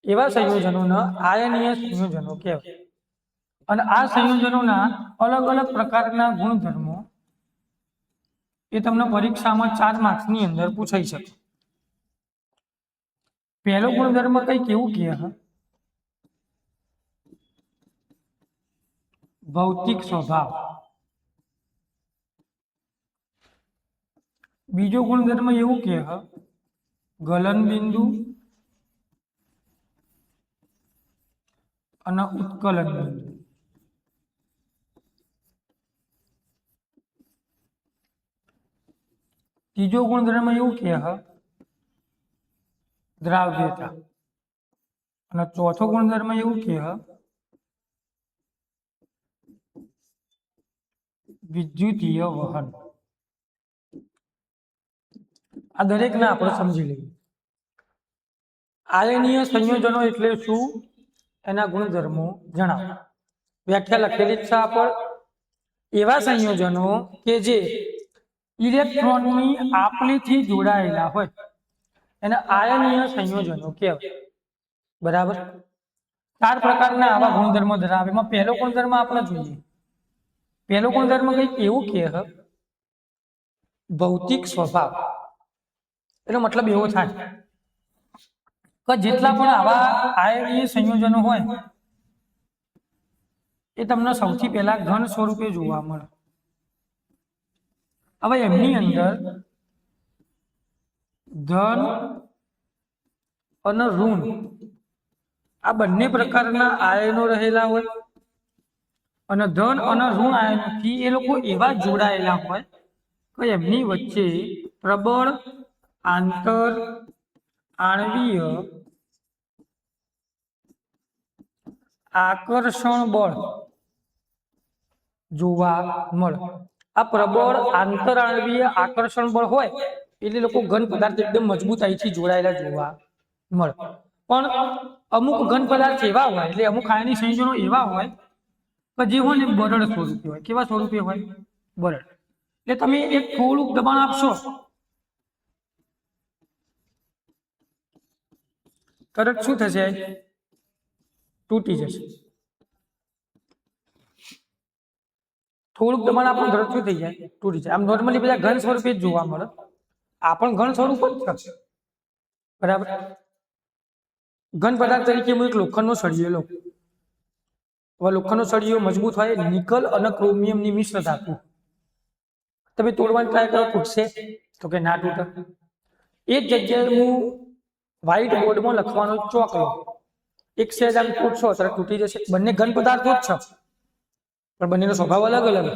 એવા સંયોજનોના આયનીય સંયોજનો કહેવાય. અને આ સંયોજનોના અલગ અલગ પ્રકારના ગુણધર્મો એ તમને પરીક્ષામાં 4 માર્ક્સની અંદર પૂછાઈ શકે. પહેલો ગુણધર્મ કંઈક એવું કહે ભૌતિક સ્વભાવ. બીજો ગુણધર્મ એવું કહે ગલન બિંદુ અને ઉત્કલન બિંદુ. ત્રીજો ગુણધર્મ એવું કહે દ્રાવ્યતા. અને ચોથો ગુણધર્મ એવું કહે વિદ્યુતીય વહન. આ દરેકને આપણે સમજી લઈએ. આયનીય સંયોજનો એટલે શું એના ગુણધર્મો જણાવો. વ્યાખ્યા લખેલી છે પર એવા સંયોજનો કે જે ઇલેક્ટ્રોનની આપલેથી જોડાયેલા હોય એને આયનીય સંયોજનો કહેવાય. બરાબર. 4 પ્રકારના આવા ગુણધર્મો ધરાવે. એમાં પહેલો ગુણધર્મ આપણે જોઈએ. પહેલો ગુણધર્મ કંઈક એવું કહે ભૌતિક સ્વભાવ. એનો મતલબ એવો થાય કે જેટલા પણ આવા આયનીય સંયોજનો હોય એ તમને સૌથી પહેલા ઘન સ્વરૂપે જોવા મળે. હવે એમની અંદર ધન અને ઋણ આ બંને પ્રકારના આયનો રહેલા હોય. અને ધન અને ઋણ આયનોથી એ લોકો એવા જોડાયેલા હોય કે એમની વચ્ચે પ્રબળ આંતર આણ્વીય આકર્ષણ બળ જોવા મળે. આ પ્રબળ આંતરાણવીય આકર્ષણ બળ હોય એટલે લોકો ઘન પદાર્થ એકદમ મજબૂતાઈથી જોડાયેલા જોવા મળે. પણ અમુક ઘન પદાર્થ એવા હોય એટલે અમુક આયનીય સંયોજનો એવા હોય કે જે હોય ને બરડ સ્વરૂપે હોય. કેવા સ્વરૂપે હોય? બરડ. એટલે તમે એક થોડુંક દબાણ આપશો તરત શું થશે? તૂટી જશે. થોડુંક દબાણ આપણું તરત શું થઈ જાય? તૂટી જાય. આમ નોર્મલી બધા ઘન સ્વરૂપે જ જોવા મળે. આ પણ ઘન સ્વરૂપ જ છે. બરાબર. ઘન પદાર્થ તરીકે હું એક લોખંડનો સળિયો લઉં. હવે લોખંડનો સળિયો મજબૂત હોય નિકલ અને ક્રોમિયમની મિશ્ર ધાતુ. તમે તોડવાની ટ્રાય કરો તૂટશે? તો કે ના તૂટે. એ જ જગ્યાએ હું વ્હાઇટ બોર્ડમાં લખવાનો ચોક લો. એક સેજ આમ તૂટશો ત્યારે તૂટી જશે. બંને ઘન પદાર્થો જ છે પણ બંનેનો સ્વભાવ અલગ અલગ.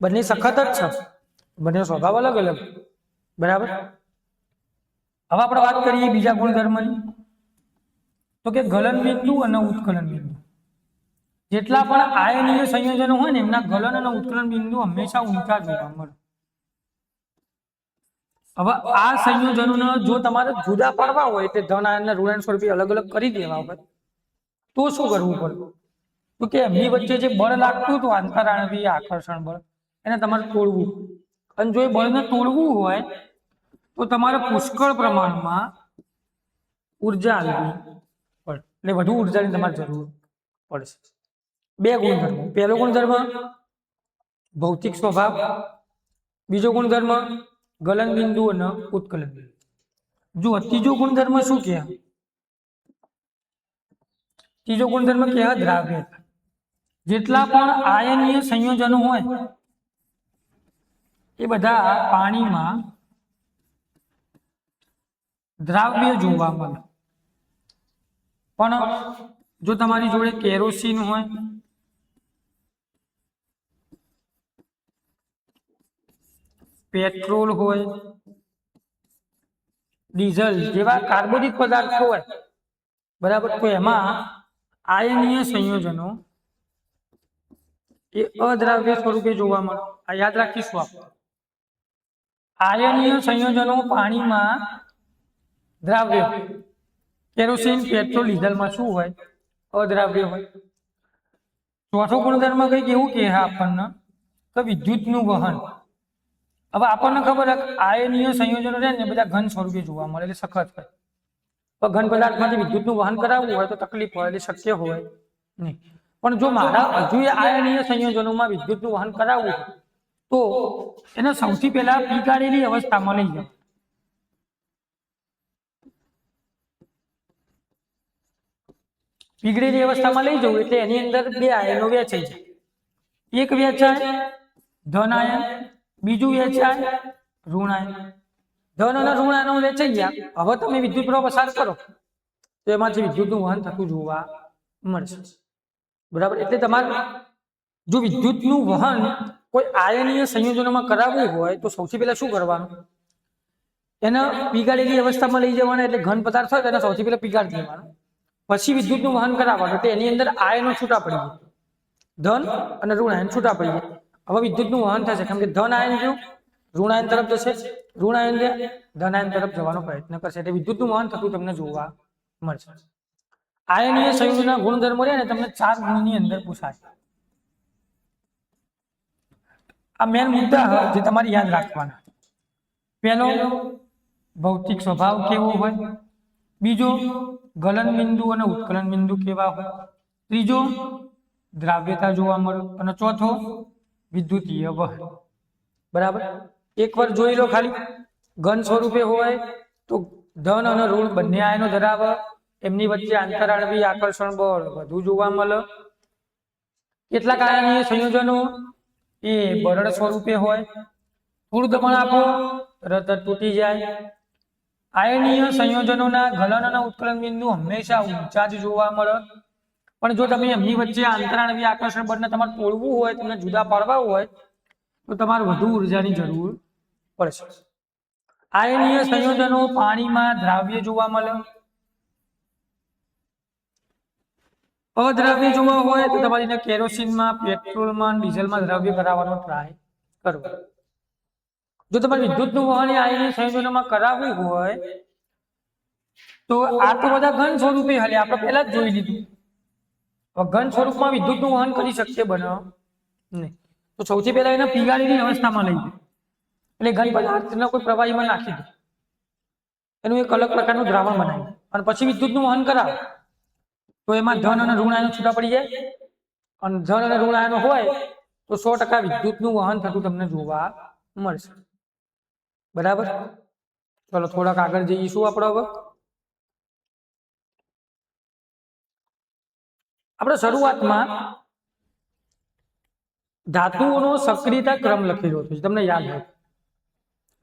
બંને સખત જ છે, બંનેનો સ્વભાવ અલગ અલગ. બરાબર. હવે આપણે વાત કરીએ બીજા ગુણધર્મની તો કે ગલન બિંદુ અને ઉત્કલન બિંદુ. જેટલા પણ આયનીય સંયોજનો હોય ને એમના ગલન અને ઉત્કલન બિંદુ હંમેશા ઊંચા જોવા મળે. હવે આ સંયોજનોને જો તમારે જુદા પાડવા હોય એટલે ધન આયન અને ઋણ આયન સ્વરૂપે અલગ અલગ કરી દેવા હોય તો શું કરવું પડે? તો કે એમની વચ્ચે જે બળ લાગતું હતું આંતરાણવીય આકર્ષણ બળ એને તમારે તોડવું. અને જો એ બળને તોડવું હોય તો તમારે પુષ્કળ પ્રમાણમાં ઉર્જા આપવી પડે, એટલે વધુ ઉર્જાની તમારે જરૂર પડશે. બે ગુણધર્મો. પહેલો ગુણધર્મ ભૌતિક સ્વભાવ, બીજો ગુણધર્મ ગલન બિંદુ અને ઉત્કલન બિંદુ. જો ત્રીજો ગુણધર્મ શું કહે? ત્રીજો ગુણધર્મ કહે દ્રાવ્યતા. જેટલા પણ આયનીય સંયોજનો હોય એ બધા પાણીમાં દ્રાવ્ય જોવા મળે. પણ જો તમારી જોડે કેરોસીન હોય, પેટ્રોલ હોય, ડીઝલ જેવા કાર્બોદિત પદાર્થો હોય, બરાબર, તો એમાં આયનીય સંયોજનો એ અદ્રાવ્ય સ્વરૂપે જોવા મળે. આ યાદ રાખીશું આપણે. આયનીય સંયોજનો પાણીમાં દ્રાવ્ય, કેરોસીન, પેટ્રોલ, ડીઝલમાં શું હોય? અદ્રાવ્ય હોય. ચોથો ગુણધર્મ કંઈક એવું કહે આપણને કે વિદ્યુતનું વહન. હવે આપણને ખબર છે આયનીય સંયોજનો છે ને બધા ઘન સ્વરૂપે જોવા મળે એટલે સખત હોય. તો ઘન પદાર્થમાંથી વિદ્યુતનું વહન કરાવવું હોય તો તકલીફ હોય એટલે શક્ય હોય નહીં. પણ જો મારા હજુ આયનીય સંયોજનોમાં વિદ્યુતનું વહન કરાવવું તો એને સૌથી પહેલા પીગાળેલી અવસ્થામાં લઈ જાવ. પીગળેલી અવસ્થામાં લઈ જવું એટલે એની અંદર બે આયનો વહેંચાઈ જાય. એક વહેંચાય ધન આયન, બીજું વહેંચાય ઋણ આયન. ધન અને ઋણ આયનો વહેંચાઈ ગયા. હવે તમે વિદ્યુત પ્રવાહ પસાર કરો તો એમાંથી વિદ્યુતનું વહન થતું જોવા મળશે. બરાબર, એટલે તમારે જો વિદ્યુતનું વહન કોઈ આયનીય સંયોજનોમાં કરાવવું હોય તો સૌથી પહેલા શું કરવાનું? એને પીગાળેલી અવસ્થામાં લઈ જવાના. એટલે ઘન પદાર્થ હોય તો એને સૌથી પહેલા પીગાળી દેવાનો. પછી વિદ્યુતનું વહન કરાવવાનું એટલે એની અંદર આયનો છૂટા પડી જાય, ધન અને ઋણ આયન છૂટા પડી જાય. હવે વિદ્યુતનું વહન થશે કેમ કે ધન આયન જો ઋણ આયન તરફ જશે, ઋણ આયન ધન આયન તરફ જવાનો પ્રયત્ન કરશે એટલે વિદ્યુતનું વહન થતું તમને જોવા મળશે. આયનીય સંયોજનના ગુણધર્મો રહે ને તમને 4 ગુણની અંદર પૂછાય. આ મેન મુદ્દા જે તમારે યાદ રાખવાના. પહેલો ભૌતિક સ્વભાવ કેવો હોય, બીજો ગલન બિંદુ અને ઉત્કલન બિંદુ કેવા હોય, ત્રીજો દ્રાવ્યતા જોવા મળે અને ચોથો વિદ્યુતીય વહન. બરાબર, એકવાર જોઈ લો. ખાલી ઘન સ્વરૂપે હોય તો ધન અને ઋણ બંને આયનો ધરાવે, એમની વચ્ચે આંતરાણવીય આકર્ષણ બળ વધુ જોવા મળે. કેટલાક આયનીય સંયોજનો એ બરડ સ્વરૂપે હોય, થોડું દબાણ આપો તરત જ તૂટી જાય. આયનીય સંયોજનોના ગલન અને ઉત્કલન બિંદુ હંમેશા ઊંચા જ જોવા મળે. પણ જો તમે એમની વચ્ચે આંતરાણવીય આકર્ષણ બળને તમારે તોડવું હોય, તમને જુદા પાડવા હોય તો તમારે વધુ ઉર્જાની જરૂર પડશે. આયનીય સંયોજનો પાણીમાં દ્રાવ્ય જોવા મળે. અદ્રાવ્ય જોવા હોય તો તમારે કેરોસીનમાં, પેટ્રોલમાં, ડીઝલમાં દ્રાવ્ય કરાવવાનો ટ્રાય કરવો. જો તમારે વિદ્યુતનું વહન આયનીય સંયોજનોમાં કરાવવું હોય તો આ તો બધા ઘન સ્વરૂપે હલે આપણે પહેલા જ જોઈ લીધું. ઘન સ્વરૂપમાં વિદ્યુતનું વહન કરી શકીએ બને નહીં. તો સૌથી પહેલા એને પીગાળેલી અવસ્થામાં લઈ જાય એટલે ઘન પદાર્થને કોઈ પ્રવાહીમાં નાખી દે, એનું એક અલગ પ્રકારનું દ્રાવણ બનાવી અને પછી વિદ્યુતનું વહન કરાવે તો એમાં ધન અને ઋણ આયનો છૂટા પડી જાય. અને ધન અને ઋણ આયનો હોય તો 100% વિદ્યુતનું વહન થતું તમને જોવા મળશે. બરાબર, ચલો થોડાક આગળ જઈશું. આપણે શરૂઆતમાં ધાતુઓનો સક્રિયતા ક્રમ લખેલો હતો, તમને યાદ હોય.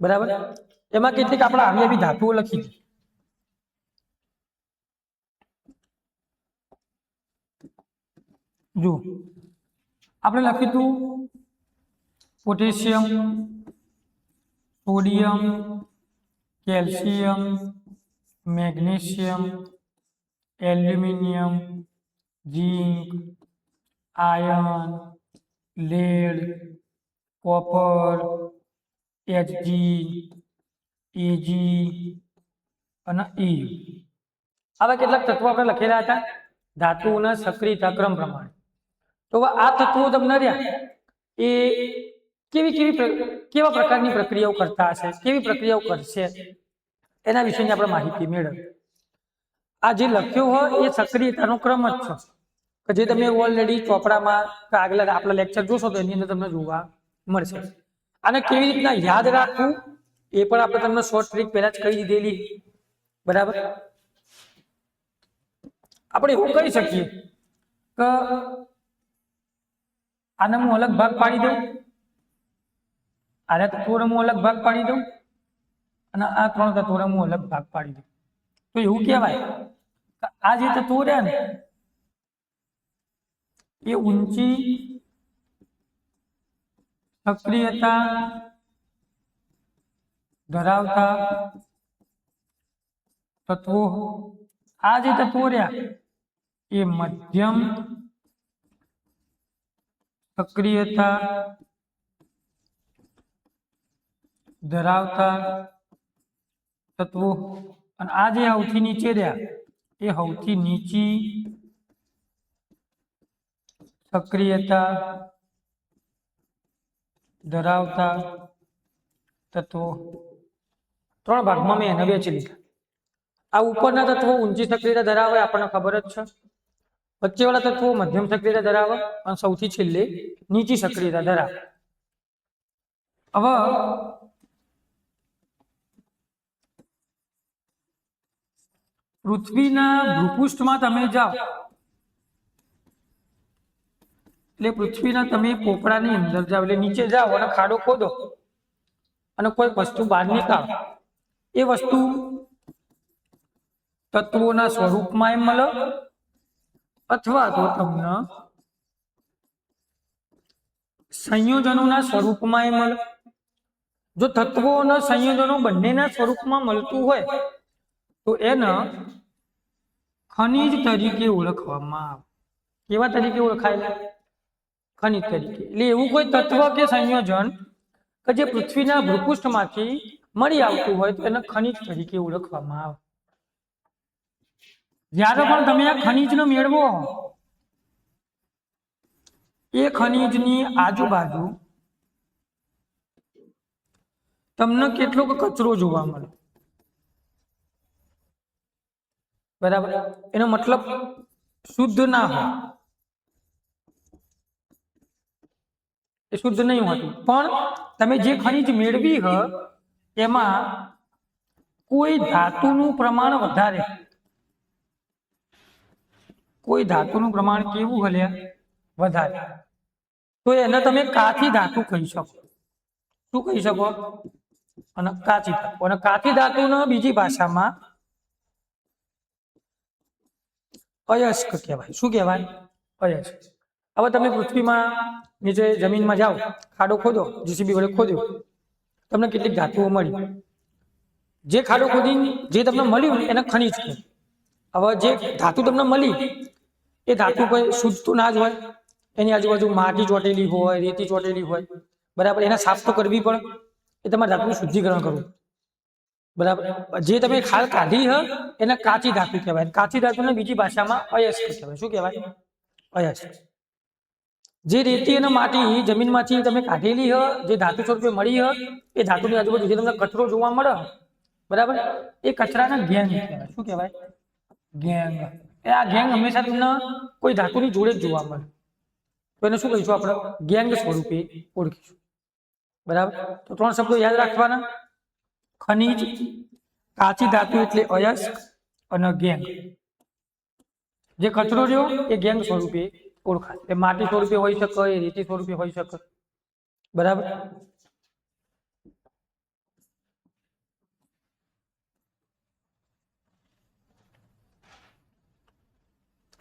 બરાબર, એમાં કેટલીક આપણે આવી આવી ધાતુઓ લખી છે. જો આપણે લખ્યું હતું potassium, sodium, calcium, magnesium, aluminium, zinc, iron, lead, copper, Hg, Ag અને Eu. આવા કેટલાક તત્વો આપણે લખેલા હતા ધાતુઓના સક્રિયતા ક્રમ પ્રમાણે. તો આ તત્વો તમને રહ્યા એ કેવા પ્રકારની પ્રક્રિયાઓ કરતા હશે, કેવી પ્રક્રિયાઓ કરશે એના વિશેની આપણે માહિતી મેળવી. આ જે લખ્યું હોય એ સક્રિયતાનો ક્રમ જ છે કે જે તમે ઓલરેડી ચોપડામાં કે આગલા આપણા લેક્ચર જોશો તો એની અંદર તમને જોવા મળશે. આને કેવી રીતના યાદ રાખવું એ પણ આપણે તમને શોર્ટ ટ્રીક પહેલા જ કહી દીધેલી. બરાબર. આપણે એવું કહી શકીએ કે આને હું અલગ ભાગ પાડી દઉં, આને તત્વોને હું અલગ ભાગ પાડી દઉં અને આ ત્રણ તત્વોને હું અલગ ભાગ પાડી દઉં. તો એવું કહેવાય કે આ જે તત્વો રહ્યા ને એ ઊંચી સક્રિયતા ધરાવતા તત્વો, આ જે તત્વો રહ્યા એ મધ્યમ સક્રિયતા ધરાવતા તત્વો અને આ જે સૌથી નીચે રહ્યા એ સૌથી નીચી સક્રિયતા ધરાવતા તત્વો. ત્રણ ભાગમાં મેં એને વહેંચી લીધા. આ ઉપરના તત્વો ઊંચી સક્રિયતા ધરાવે આપણને ખબર જ છે, વચ્ચેવાળા તત્વો મધ્યમ સક્રિયતા ધરાવે અને સૌથી છેલ્લે નીચી સક્રિયતા ધરાવે. હવે પૃથ્વીના ભૂપૃષ્ઠમાં તમે જાઓ એટલે પૃથ્વીના તમે પોપડાની અંદર જાઓ એટલે નીચે જાઓ અને ખાડો ખોદો અને કોઈ વસ્તુ બહાર નીકાળો, એ વસ્તુ તત્વોના સ્વરૂપમાં એમ મળે અથવા તો તમને સંયોજનોના સ્વરૂપમાં એમ મળે. જો તત્વોના સંયોજનો બંનેના સ્વરૂપમાં મળતું હોય તો એને ખનિજ તરીકે ઓળખવામાં આવે. કેવા તરીકે ઓળખાય? ખનિજ તરીકે. એટલે એવું કોઈ તત્વ કે સંયોજન કે જે પૃથ્વીના ભૂપૃષ્ઠમાંથી મળી આવતું હોય તો એને ખનિજ તરીકે ઓળખવામાં આવે. જ્યારે પણ તમે આ ખનિજનો મેળવો એ ખનિજની આજુબાજુ તમને કેટલોક કચરો જોવા મળે. બરાબર. એનો મતલબ શુદ્ધ ના હોય, એ શુદ્ધ નહીં હોતું, પણ તમે જે ખનિજ મેળવી હ એમાં કોઈ ધાતુનું પ્રમાણ વધારે, કોઈ ધાતુનું પ્રમાણ કેવું હલે વધારે, તો એને તમે કાચી ધાતુ કહી શકો. શું કહી શકો? અને કાચી ધાતુ. અને કાચી ધાતુને બીજી ભાષામાં અયસ્ક કહેવાય. શું કહેવાય? અયસ્ક. હવે તમે પૃથ્વીમાં નીચે જમીનમાં જાઓ, ખાડો ખોદો, જીસીબી વડે ખોદ્યો, તમને કેટલીક ધાતુઓ મળી. જે ખાડો ખોદીને જે તમને મળ્યું એને ખનિજ કહે. હવે જે ધાતુ તમને મળી એ ધાતુ કોઈ શુદ્ધ તો ના જ હોય, એની આજુબાજુ માટી ચોટેલી હોય, રેતી ચોટેલી હોય. બરાબર. એને સાફ તો કરવી પડે, એ તમારે ધાતુનું શુદ્ધિકરણ કરવું. બરાબર. જે તમે ખાલ કાઢી હ એને કાચી ધાતુ કહેવાય. કાચી ધાતુને બીજી ભાષામાં અયસ્ક કહેવાય. શું કહેવાય? અયસ્ક. જે રેતી અને માટી જમીનમાંથી તમે કાઢેલી હ, જે ધાતુ સ્વરૂપે મળી હ, એ ધાતુની આજુબાજુ જે તમને કચરો જોવા મળે, બરાબર, એ કચરાના ગેંગ કહેવાય. શું કહેવાય? ગેંગ. આ ગેંગ હંમેશા તમને કોઈ ધાતુની જોડે જ જોવા મળે, તો એને શું કહીશું આપણે? ગેંગ સ્વરૂપે ઓળખીશું. બરાબર. તો ત્રણ શબ્દો યાદ રાખવાના: ખનિજ, કાચી ધાતુ એટલે અયસ્ક અને ગેંગ. જે કચરો રહ્યો એ ગેંગ સ્વરૂપે ઓળખાય. એ માટી સ્વરૂપે હોઈ શકે, એ રેતી સ્વરૂપે હોઈ શકે. બરાબર.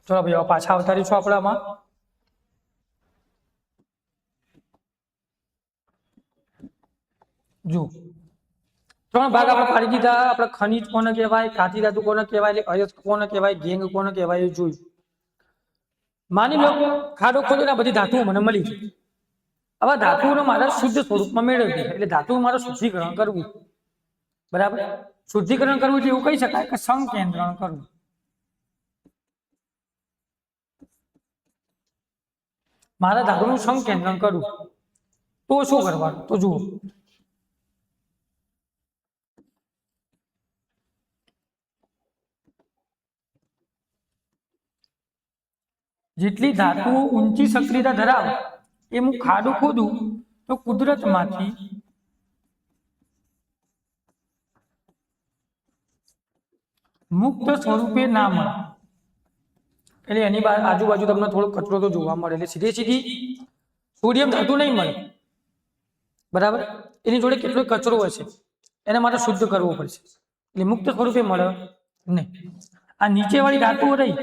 ચલો ભાઈ પાછા આવતા રહીશું આપણે આમાં. જો ત્રણ ભાગ આપણે પાડી દીધા. આપણે ખનિજ કોને કહેવાય, કાચી ધાતુ કોને કહેવાય, એટલે અયસ્ક કોને કહેવાય, ગેંગ કોને કહેવાય એ જોયું. માની લો ખાડો ખોદો ને આ બધી ધાતુઓ મને મળી છે. હવે ધાતુઓને મારે શુદ્ધ સ્વરૂપમાં મેળવવી છે, એટલે ધાતુઓ મારે શુદ્ધિકરણ કરવું. બરાબર, શુદ્ધિકરણ કરવું એટલે એવું કહી શકાય કે સંકેન્દ્રણ કરવું. મારા ધાતુનું સંકેન્દ્રણ કરવું તો શું કરવાનું? તો જુઓ, જેટલી ધાતુઓ ઊંચી સક્રિયતા ધરાવે એ હું ખાડો ખોદું તો કુદરતમાંથી મુક્ત સ્વરૂપે ના મળે. એટલે એની આજુબાજુ તમને થોડો કચરો તો જોવા મળે, એટલે સીધી સીધી સોડિયમ ધાતુ નહીં મળે. બરાબર, એની જોડે કેટલો કચરો હશે, એને માટે શુદ્ધ કરવો પડશે, એટલે મુક્ત સ્વરૂપે મળે નહીં. આ નીચેવાળી ધાતુઓ રહી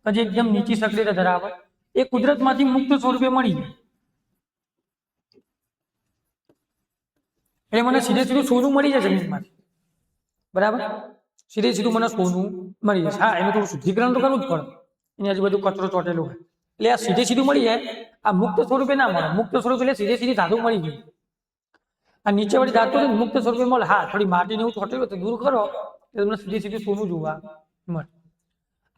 જે એકદમ નીચી સક્રિયતા ધરાવે એ કુદરતમાંથી મુક્ત સ્વરૂપે મળી જાય. એટલે મને સીધે સીધું સોનું મળી જાય જમીનમાંથી. બરાબર, સીધે સીધું મને સોનું મળી જશે. હા, એનું થોડું શુદ્ધિકરણ તો કરવું જ પડે, એની આજુબાજુ કચરો ચોટેલો હોય, એટલે આ સીધે સીધું મળી જાય. આ મુક્ત સ્વરૂપે ના મળે. મુક્ત સ્વરૂપે એટલે સીધે સીધી ધાતુ મળી ગઈ. આ નીચેવાળી ધાતુ મુક્ત સ્વરૂપે મળે. હા, થોડી માટીને એવું ચોટેલું તો દૂર કરો એટલે તમને સીધી સીધું સોનું જોવા મળે.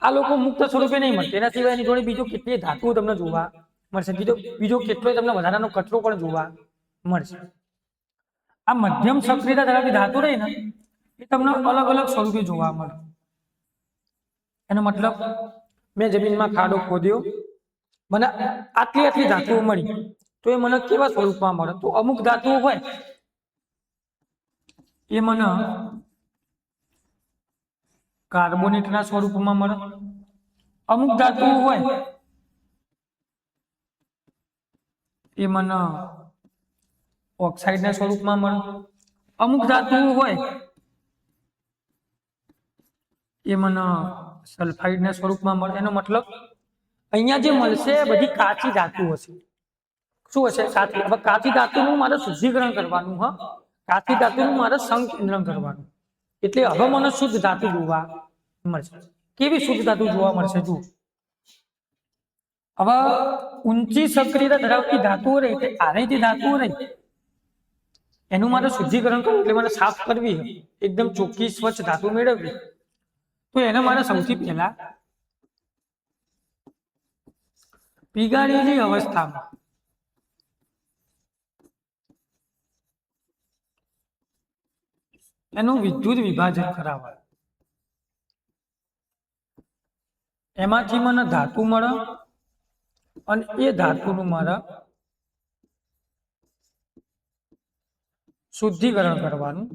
આ લોકો મુક્ત સ્વરૂપે નહીં મળે, તેના સિવાય એની જોડે બીજો કેટલી ધાતુઓ તમને જોવા મળશે, બીજો કેટલો તમને વધારાનો કચરો પણ જોવા મળશે. આ મધ્યમ સક્રિયતા ધરાવતી ધાતુ રહી ને એ તમને અલગ અલગ સ્વરૂપે જોવા મળે. એનો મતલબ મેં જમીનમાં ખાડો ખોદ્યો, મને આટલી આટલી ધાતુઓ મળી, તો એ મને કેવા સ્વરૂપમાં મળે? તો અમુક ધાતુઓ હોય એ મને કાર્બોનેટના સ્વરૂપમાં મળે, અમુક ધાતુઓ હોય એ મને ઓક્સાઇડના સ્વરૂપમાં મળે, અમુક ધાતુઓ હોય એ મને સલ્ફાઇડના સ્વરૂપમાં મળે. એનો મતલબ અહીંયા જે મળશે બધી કાચી ધાતુ હશે. શું હશે? કાચી. હવે કાચી ધાતુનું મારે શુદ્ધિકરણ કરવાનું. હા, કાચી ધાતુનું મારે સંકેન્દ્રણ કરવાનું. એટલે હવે મને શુદ્ધ ધાતુ જોવા મળશે. કેવી શુદ્ધ ધાતુ જોવા મળશે? જુઓ, હવે ઊંચી સક્રિયતા ધરાવતી ધાતુઓ રહી, એટલે આની જે ધાતુઓ રહી એનું મારે શુદ્ધિકરણ કરવું, એટલે મને સાફ કરવી, એકદમ ચોખ્ખી સ્વચ્છ ધાતુ મેળવવી, તો એને મારે સૌથી પહેલા પીગાળેલી અવસ્થામાં એનું વિદ્યુત વિભાજન કરાવવા. એમાંથી મને ધાતુ મળે અને એ ધાતુનું મારે શુદ્ધિકરણ કરવાનું,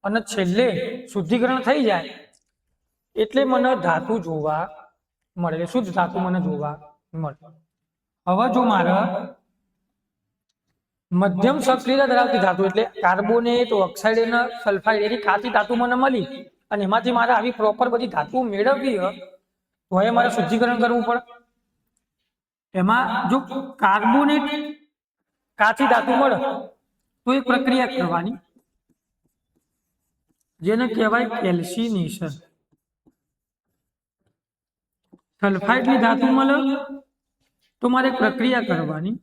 અને છેલ્લે શુદ્ધિકરણ થઈ જાય એટલે મને ધાતુ જોવા મળે, શુદ્ધ ધાતુ મને જોવા મળે. હવે જો મારે મધ્યમ સક્રિયતા ધરાવતી ધાતુ એટલે કાર્બોનેટ, ઓક્સાઇડ અને સલ્ફાઇડ એની કાચી ધાતુ મને મળી, અને એમાંથી મારે આવી પ્રોપર બધી ધાતુ મેળવવી હોય તો એ મારે શુદ્ધિકરણ કરવું પડે. એમાં જો કાર્બોનેટ કાચી ધાતુ મળે તો એક પ્રક્રિયા કરવાની જેને કહેવાય કેલ્સિનેશન. સલ્ફાઇડની ધાતુ મળે તો મારે પ્રક્રિયા કરવાની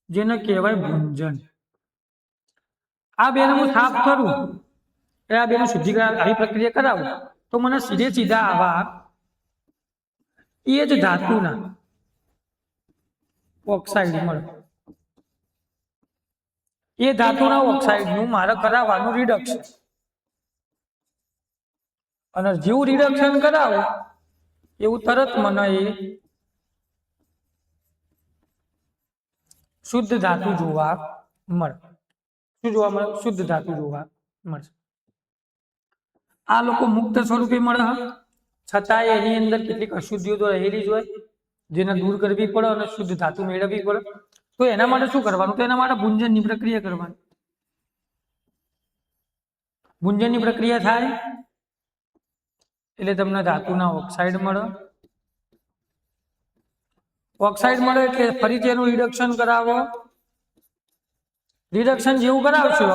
જેને કહેવાય ભુંજન. આ બેને હું સાફ કરું, આ બેનું શુદ્ધિકરણ આવી પ્રક્રિયા કરાવું તો મને સીધે સીધા આવા એ જ ધાતુના ઓક્સાઇડ મળે. એ ધાતુના ઓક્સાઇડનું મારે કરાવવાનું રિડક્શન, અને જેવું રિડક્શન કરાવું એવું તરત મને એ શુદ્ધ ધાતુ જોવા મળે. શું જોવા મળે? શુદ્ધ ધાતુ જોવા મળશે. આ લોકો મુક્ત સ્વરૂપે મળે, છતાંય એની અંદર કેટલીક અશુદ્ધિઓ તો રહેલી જ હોય જેને દૂર કરવી પડે અને શુદ્ધ ધાતુ મેળવવી પડે. તો એના માટે શું કરવાનું? તો એના માટે ભુંજનની પ્રક્રિયા કરવાની. ભુંજનની પ્રક્રિયા થાય એટલે તમને ધાતુના ઓક્સાઇડ મળે. ઓક્સાઇડ મળે એટલે ફરીથી એનું રિડક્શન કરાવો. રિડક્શન જેવું કરાવશો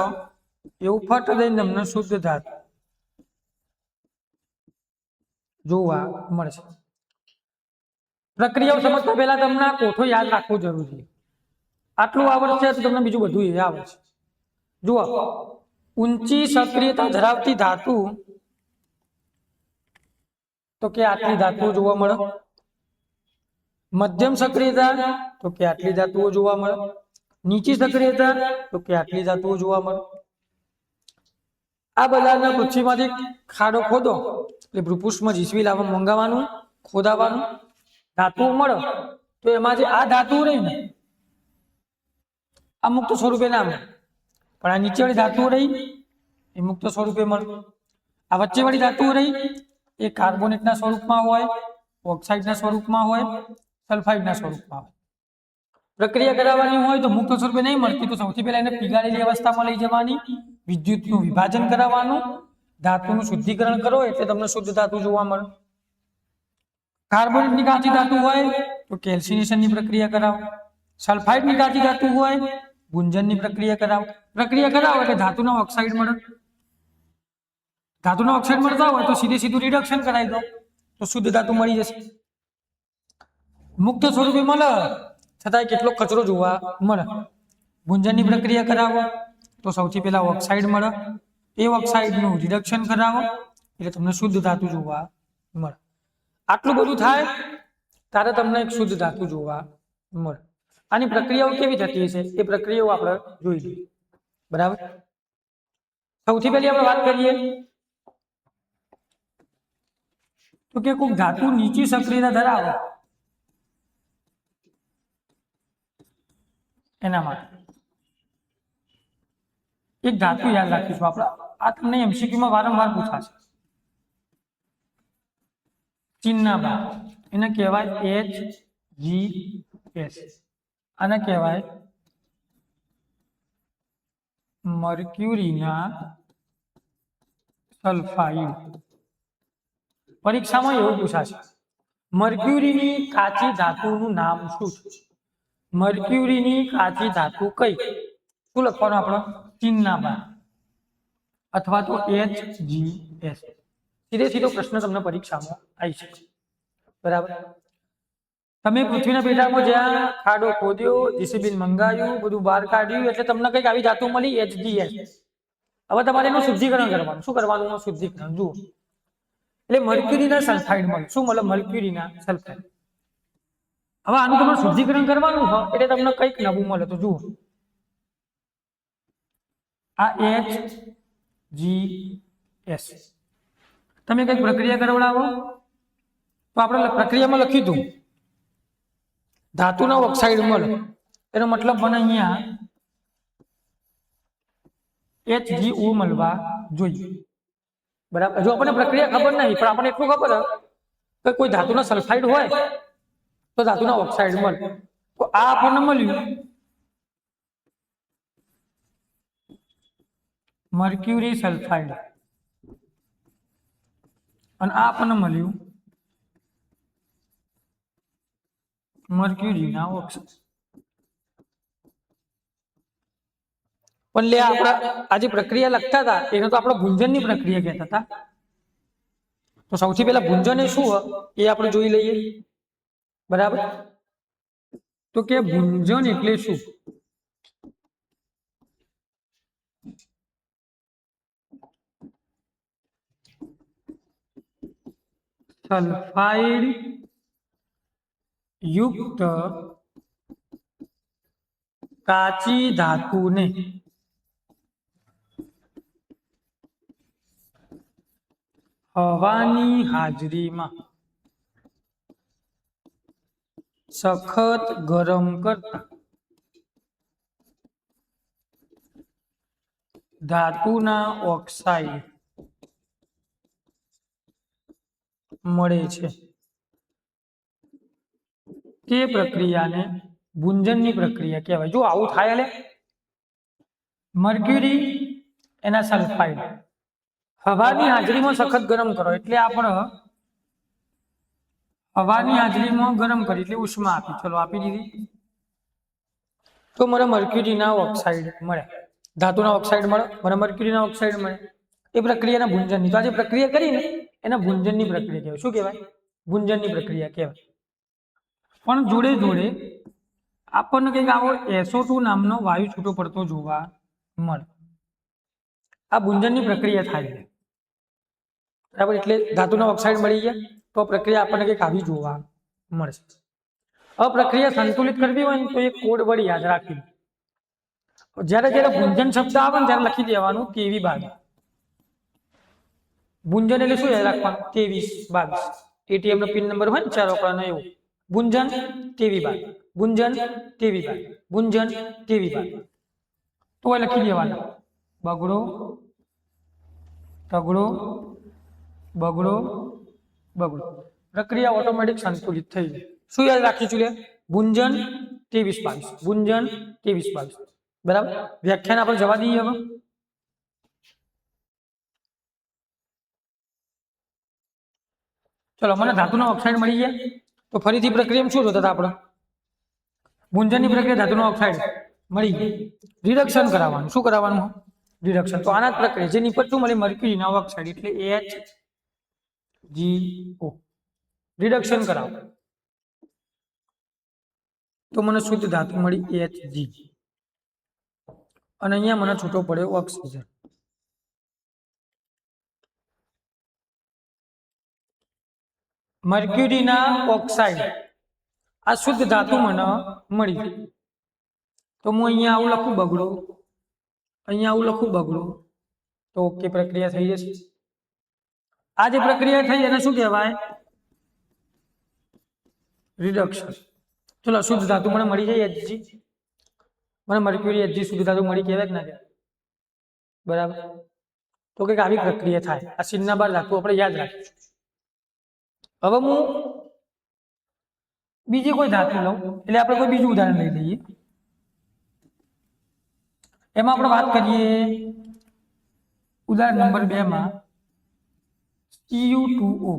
એવું ફટ દઈને તમને શુદ્ધ ધાતુ જોવા મળશે. પ્રક્રિયાઓ સમજતા પહેલા તમને આ કોઠો યાદ રાખવો જરૂરી. આટલું આવડશે તો તમને બીજું બધું એ આવડશે. જુઓ, ઊંચી સક્રિયતા ધરાવતી ધાતુ તો કે આટલી ધાતુઓ જોવા મળે. મધ્યમ સક્રિયતા તો કે આટલી ધાતુઓ જોવા મળે. નીચી સક્રિયતા તો કે આટલી ધાતુઓ જોવા મળે. આ બધાના પૃથ્વીમાંથી ખાડો ખોદો એટલે ભૂપૃષ્ઠમાં જીસવી લાવવા મંગાવવાનું, ખોદાવાનું, ધાતુઓ મળે તો એમાં જે આ ધાતુ રહી ને આ મુક્ત સ્વરૂપે ના મળે, પણ આ નીચેવાળી ધાતુઓ રહી એ મુક્ત સ્વરૂપે મળે. આ વચ્ચેવાળી ધાતુઓ રહી એ કાર્બોનેટના સ્વરૂપમાં હોય, ઓક્સાઇડના સ્વરૂપમાં હોય, સલ્ફાઇડના સ્વરૂપમાં હોય. પ્રક્રિયા કરાવવાની હોય તો મુક્ત સ્વરૂપે નહીં મળતી તો સૌથી પહેલા એને પીગાળેલી અવસ્થામાં લઈ જવાની, વિદ્યુતનું વિભાજન કરાવવાનું, ધાતુનું શુદ્ધિકરણ કરો એટલે તમને શુદ્ધ ધાતુ જોવા મળે. કાર્બોનેટની કાચી ધાતુ હોય તો કેલ્સિનેશનની પ્રક્રિયા કરાવો. સલ્ફાઇડની કાચી ધાતુ હોય ગુંજનની પ્રક્રિયા કરાવો. પ્રક્રિયા કરાવો એટલે ધાતુના ઓક્સાઇડ મળે. ધાતુના ઓક્સાઇડ મળતા હોય તો સીધું રિડક્શન કરાવી દો તો શુદ્ધ ધાતુ મળી જશે. મુક્ત સ્વરૂપે મળે છતાંય કેટલો કચરો જોવા મળે. ગુંજનની પ્રક્રિયા કરાવો તો સૌથી પહેલા ઓક્સાઇડ મળે. એ ઓક્સાઇડનું રિડક્શન કરાવો એટલે તમને શુદ્ધ ધાતુ જોવા મળે. આટલું બધું થાય ત્યારે તમને એક શુદ્ધ ધાતુ જોવા મળે. આની પ્રક્રિયાઓ કેવી થતી છે એ પ્રક્રિયાઓ આપણે જોઈ લઈએ. બરાબર. સૌથી પહેલી આપણે વાત કરીએ તો કે કોઈ ધાતુ નીચી સક્રિયતા ધરાવે એના માટે એક ધાતુ યાદ રાખીશું આપણે. આ તમને એમસીક્યુમાં વારંવાર પૂછાશે. ચિહ્નના બાદ એને કહેવાય HGS. આને કહેવાય મર્ક્યુરીના સલ્ફાઇડ. પરીક્ષામાં એવું પૂછાશે મર્ક્યુરીની કાચી ધાતુનું નામ શું છે? મર્ક્યુરીની કાચી ધાતુ કઈ? શું લખવાનું આપણે? ચિહ્નના બાદ અથવા તો HGS. સીધો પ્રશ્ન તમને પરીક્ષામાં આવી શકે. બરાબર. તમે પૃથ્વીના પેટાળમાં જ્યાં ખાડો ખોદ્યો, જીસીબી મંગાવ્યું, બધું બહાર કાઢ્યું એટલે તમને કઈક આવી ધાતુ મળી HGS. હવે તમારે એનું શુદ્ધિકરણ કરવાનું. શું કરવાનું? શુદ્ધિકરણ. જુઓ, એટલે મર્ક્યુરીના સલ્ફાઇડ મળે. શું મળે? મર્ક્યુરીના સલ્ફાઇડ. હવે આનું તમારે શુદ્ધિકરણ કરવાનું હોય એટલે તમને કઈક નવું મળે. તો જુઓ, આ HGS તમે કઈક પ્રક્રિયા કરાવડાવો તો આપણે પ્રક્રિયામાં લખ્યું હતું ધાતુના ઓક્સાઇડ મળે. એનો મતલબ મને અહીંયા HgO મળવા જોઈએ. બરાબર. જો આપણને પ્રક્રિયા ખબર નહીં પણ આપણને એટલું ખબર કે કોઈ ધાતુના સલ્ફાઇડ હોય તો ધાતુના ઓક્સાઇડ મળે. તો આ આપણને મળ્યું મર્ક્યુરી સલ્ફાઇડ અને આ આપણને મળ્યું મર્ક્યુરીના ઓક્સાઇડ. પણ લે આપણે આ જે પ્રક્રિયા લખતા હતા એને તો આપણે ભુંજનની પ્રક્રિયા કહેતા હતા. તો સૌથી પહેલા ભુંજન એ શું એ આપણે જોઈ લઈએ. બરાબર. તો કે ભુંજન એટલે શું? સલ્ફાઇડ યુક્ત કાચી ધાતુને હવાની હાજરીમાં સખત ગરમ કરતા ધાતુના ઓક્સાઇડ મળે છે. તે પ્રક્રિયાને ભુંજનની પ્રક્રિયા કહેવાય. જો આવું થાય એટલે મર્ક્યુરી એના સલ્ફાઇડ હવાની હાજરીમાં સખત ગરમ કરો એટલે આપણે હવાની હાજરીમાં ગરમ કરી એટલે ઉષ્મા આપી. ચલો આપી દીધી તો મને મર્ક્યુરીના ઓક્સાઇડ મળે, ધાતુના ઓક્સાઇડ મળે, મને મર્ક્યુરીના ઓક્સાઇડ મળે. એ પ્રક્રિયાના ભુંજનની. તો આ જે પ્રક્રિયા કરીને એના ભુંજનની પ્રક્રિયા કહેવાય. શું કહેવાય? ભુંજનની પ્રક્રિયા કહેવાય. પણ જોડે જોડે આપણને કંઈક આવો SO2 નામનો વાયુ છૂટો પડતો જોવા મળે. આ ગુંજનની પ્રક્રિયા થાય છે, બરાબર. એટલે ધાતુના ઓક્સાઇડ મળી ગયા તો પ્રક્રિયા આપણને કંઈક આવી જોવા મળશે. હવે પ્રક્રિયા સંતુલિત કરવી હોય ને તો એક કોડ વર્ડ યાદ રાખી. જ્યારે જ્યારે ગુંજન શબ્દ આવે ને ત્યારે લખી દેવાનું 23 22. ગુંજન એટલે શું યાદ રાખવાનું? 23 22. ATM નો પિન નંબર હોય ને 4 આંકડાનો એવો. ગુંજન 23 22, ગુંજન 23 22, ગુંજન 23 22. તો એ લખી દેવાનું બગડો તગડો બગડો બગડો. પ્રક્રિયા ઓટોમેટિક સંતુલિત થઈ જાય. શું યાદ રાખીશું? લે ગુંજન 23 22, ગુંજન 23 22. બરાબર. વ્યાખ્યાન આપણે જવા દઈએ. હવે ચલો, મને ધાતુના ઓક્સાઇડ મળી ગયા તો ફરીથી પ્રક્રિયા શું જોતા હતા આપણે? ગુંજનની પ્રક્રિયા ધાતુના ઓક્સાઇડ મળી ગઈ, રિડક્શન કરાવવાનું. શું કરાવવાનું? રિડક્શન. તો આના જ પ્રક્રિયા જે નીપજતું મળે મર્ક્યુરીના ઓક્સાઇડ એટલે HgO. રિડક્શન કરાવો તો મને શુદ્ધ ધાતુ મળી Hg અને અહીંયા મને છૂટો પડ્યો ઓક્સિજન. મર્ક્યુરીના ઓક્સાઇડ આ શુદ્ધ ધાતુ મને મળી. તો હું અહીંયા આવું લખું બગડો, અહીંયા આવું લખું બગડો, તો ઓકે પ્રક્રિયા થઈ જશે. આ જે પ્રક્રિયા થઈ એને શું કહેવાય? રિડક્શન. ચલો, શુદ્ધ ધાતુ મને મળી જાય Hg. મને મર્ક્યુરી Hg શુદ્ધ ધાતુ મળી, કહેવાય કે ના કહેવાય? બરાબર. તો કંઈક આવી પ્રક્રિયા થાય. આ સિન્ના બાર ધાતુ આપણે યાદ રાખીશું. હવે હું બીજી કોઈ ધાતુ લઉં, એટલે આપણે કોઈ બીજું ઉદાહરણ લઈ લઈએ. એમાં આપણે વાત કરીએ ઉદાહરણ નંબર 2 માં Cu2O.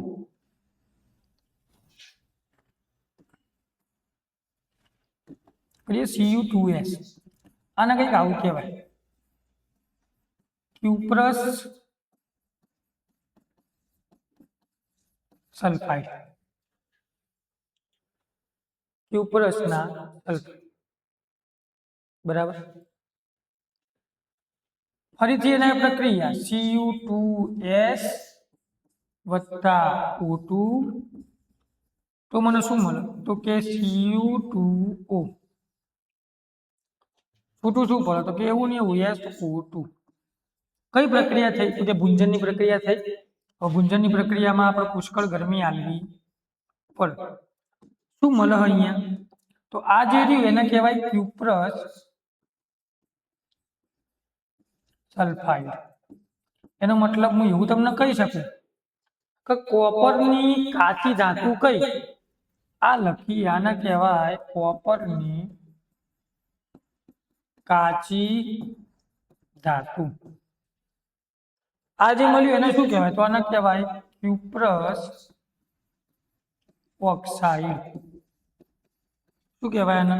Cu2S. આને કંઈક આવું કહેવાય, ક્યુપ્રસ સલ્ફાઇડ. ક્યુપ્રસના સલ્ફાઇડ. બરાબર. ફરીથી એના પ્રક્રિયા Cu2S વત્તા O2 તો મને શું મળે? તો કે Cu2O. છૂટું શું પડે? તો કે એવું ને એવું SO2. કઈ પ્રક્રિયા થઈ? તો કે ગુંજનની પ્રક્રિયા થઈ. ગુંજનની પ્રક્રિયામાં આપણે પુષ્કળ ગરમી આલવી પડે. શું મળે અહીંયા? તો આ જે રહ્યું એને કહેવાય ક્યુપ્રસ સલ્ફાઇડ. એનો મતલબ હું એવું તમને કહી શકું કે કોપરની કાચી ધાતુ કઈ? આ લખી, આને કહેવાય કોપરની કાચી ધાતુ. આ જે મળ્યું એને શું કહેવાય? તો આને કહેવાય ક્યુપ્રસ ઓક્સાઇડ. શું કહેવાય આને?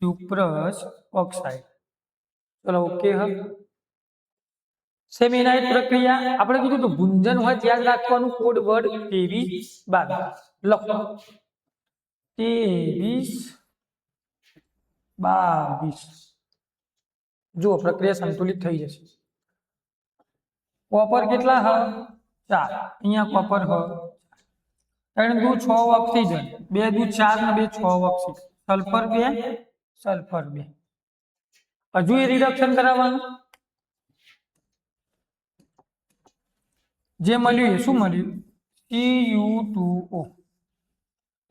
Cuprous oxide. ચલો, ઓકે. સેમિનાઇટ પ્રક્રિયા આપણે કીધું તો ગુંજન હોય ત્યાં જ રાખવાનું કોડ વર્ડ 23 22 લખો. 23 22. જુઓ, પ્રક્રિયા સંતુલિત થઈ જશે. કોપર કેટલા હ? 4. અહીંયા કોપર હ 3 દુ 6 ઓક્સિજન, 2 દુ 4 ને 2 6 ઓક્સિજન, સલ્ફર 2 સલ્ફર 2. હજુ એ રિડક્શન કરાવવાનું. જે મળ્યું એ શું મળ્યું? Cu2O.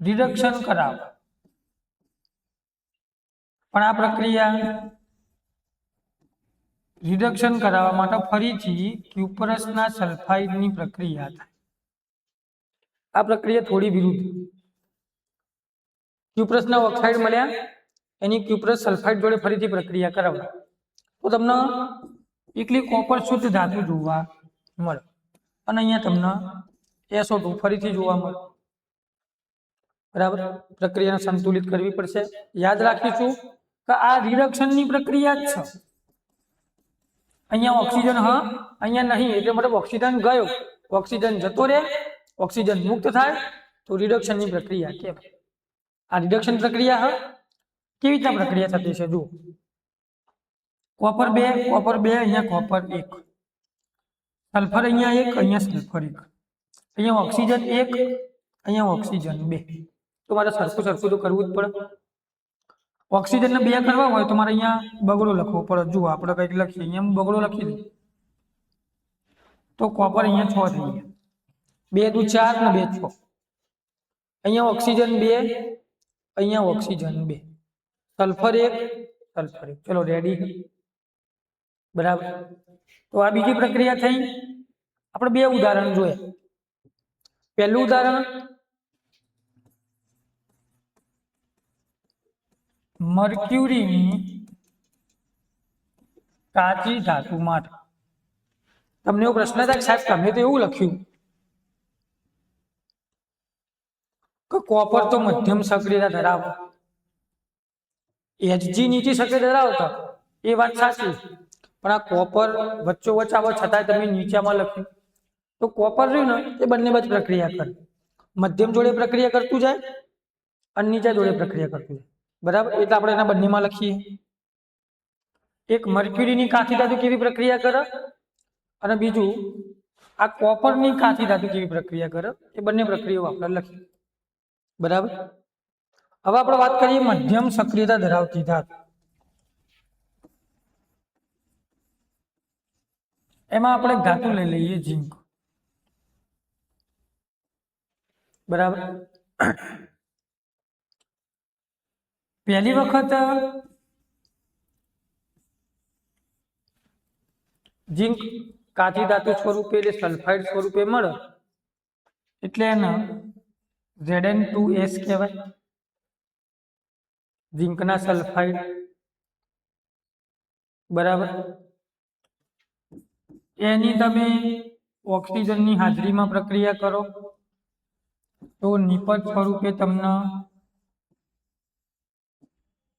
રિડક્શન કરાવો. પણ આ પ્રક્રિયા રિડક્શન કરાવવા માટે ફરીથી ક્યુપ્રસના સલ્ફાઇડની પ્રક્રિયા થાય. આ પ્રક્રિયા થોડી વિરુદ્ધ. ક્યુપ્રસના ઓક્સાઇડ મળ્યા, એની ક્યુપ્રસ સલ્ફાઇડ જોડે ફરીથી પ્રક્રિયા કરાવો તો તમને એકલી કોપર શુદ્ધ ધાતુ જોવા મળે અને અહીંયા તમને SO2 ફરીથી જોવા મળે. બરાબર. પ્રક્રિયાને સંતુલિત કરવી પડશે. યાદ રાખીશું કે આ રિડક્શનની પ્રક્રિયા જ છે. અહીંયા ઓક્સિજન હ, અહીંયા નહીં, એટલે મતલબ ઓક્સિજન ગયો, ઓક્સિજન જતો રહે, ઓક્સિજન મુક્ત થાય તો રિડક્શનની પ્રક્રિયા કહેવાય. આ રિડક્શન પ્રક્રિયા હ કેવી રીતના પ્રક્રિયા થતી છે જુઓ કોપર 2 અહીંયા કોપર 1 સલ્ફર અહીંયા 1 અહીંયા સલ્ફર 1 અહીંયા ઓક્સિજન 1 અહીંયા ઓક્સિજન 2 તો મારે સરખું તો કરવું જ પડે ઓક્સિજનને 2 કરવા હોય તો મારે અહીંયા બગડો લખવો પડે જુઓ આપણે કંઈક લખીએ અહીંયા હું બગડો લખી દઉં તો કોપર અહીંયા 6 થઈ ગયા 2 દુ 4 ને 2 6 અહીંયા ઓક્સિજન 2 અહીંયા ઓક્સિજન 2 સલ્ફર 1 ચલો રેડી બરાબર તો આ બીજી પ્રક્રિયા થઈ આપણે 2 ઉદાહરણ જોયા પહેલું ઉદાહરણ મર્ક્યુરીની કાચી ધાતુ માટે તમને એવો પ્રશ્ન થાય સાહેબ તમે તો એવું લખ્યું કે કોપર તો મધ્યમ સક્રિયતા ધરાવે Hg નીચી સક્રિયતા ધરાવતા એ વાત સાચી પણ આ કોપર વચ્ચોવચ્ચ આવે છતાંય તમે નીચામાં લખ્યું તો કોપર રહ્યું ને એ બંને બાજુ પ્રક્રિયા કરે મધ્યમ જોડે પ્રક્રિયા કરતું જાય અને નીચા જોડે પ્રક્રિયા કરતું જાય બરાબર એટલે આપણે એના બંનેમાં લખીએ એક મર્ક્યુરીની કાચી ધાતુ કેવી પ્રક્રિયા કરે અને બીજું આ કોપરની કાચી ધાતુ કેવી પ્રક્રિયા કરે એ બંને પ્રક્રિયાઓ આપણે લખીએ બરાબર હવે આપણે વાત કરીએ મધ્યમ સક્રિયતા ધરાવતી ધાતુ એમાં આપણે ધાતુ લઈ લઈએ ઝીંક બરાબર પહેલી વખત ઝીંક કાચી ધાતુ સ્વરૂપે એટલે સલ્ફાઇડ સ્વરૂપે મળે એટલે એને Zn2S કહેવાય ઝીંકના સલ્ફાઇડ બરાબર એની તમે ઓક્સિજનની હાજરીમાં પ્રક્રિયા કરો તો નિપજ સ્વરૂપે તમને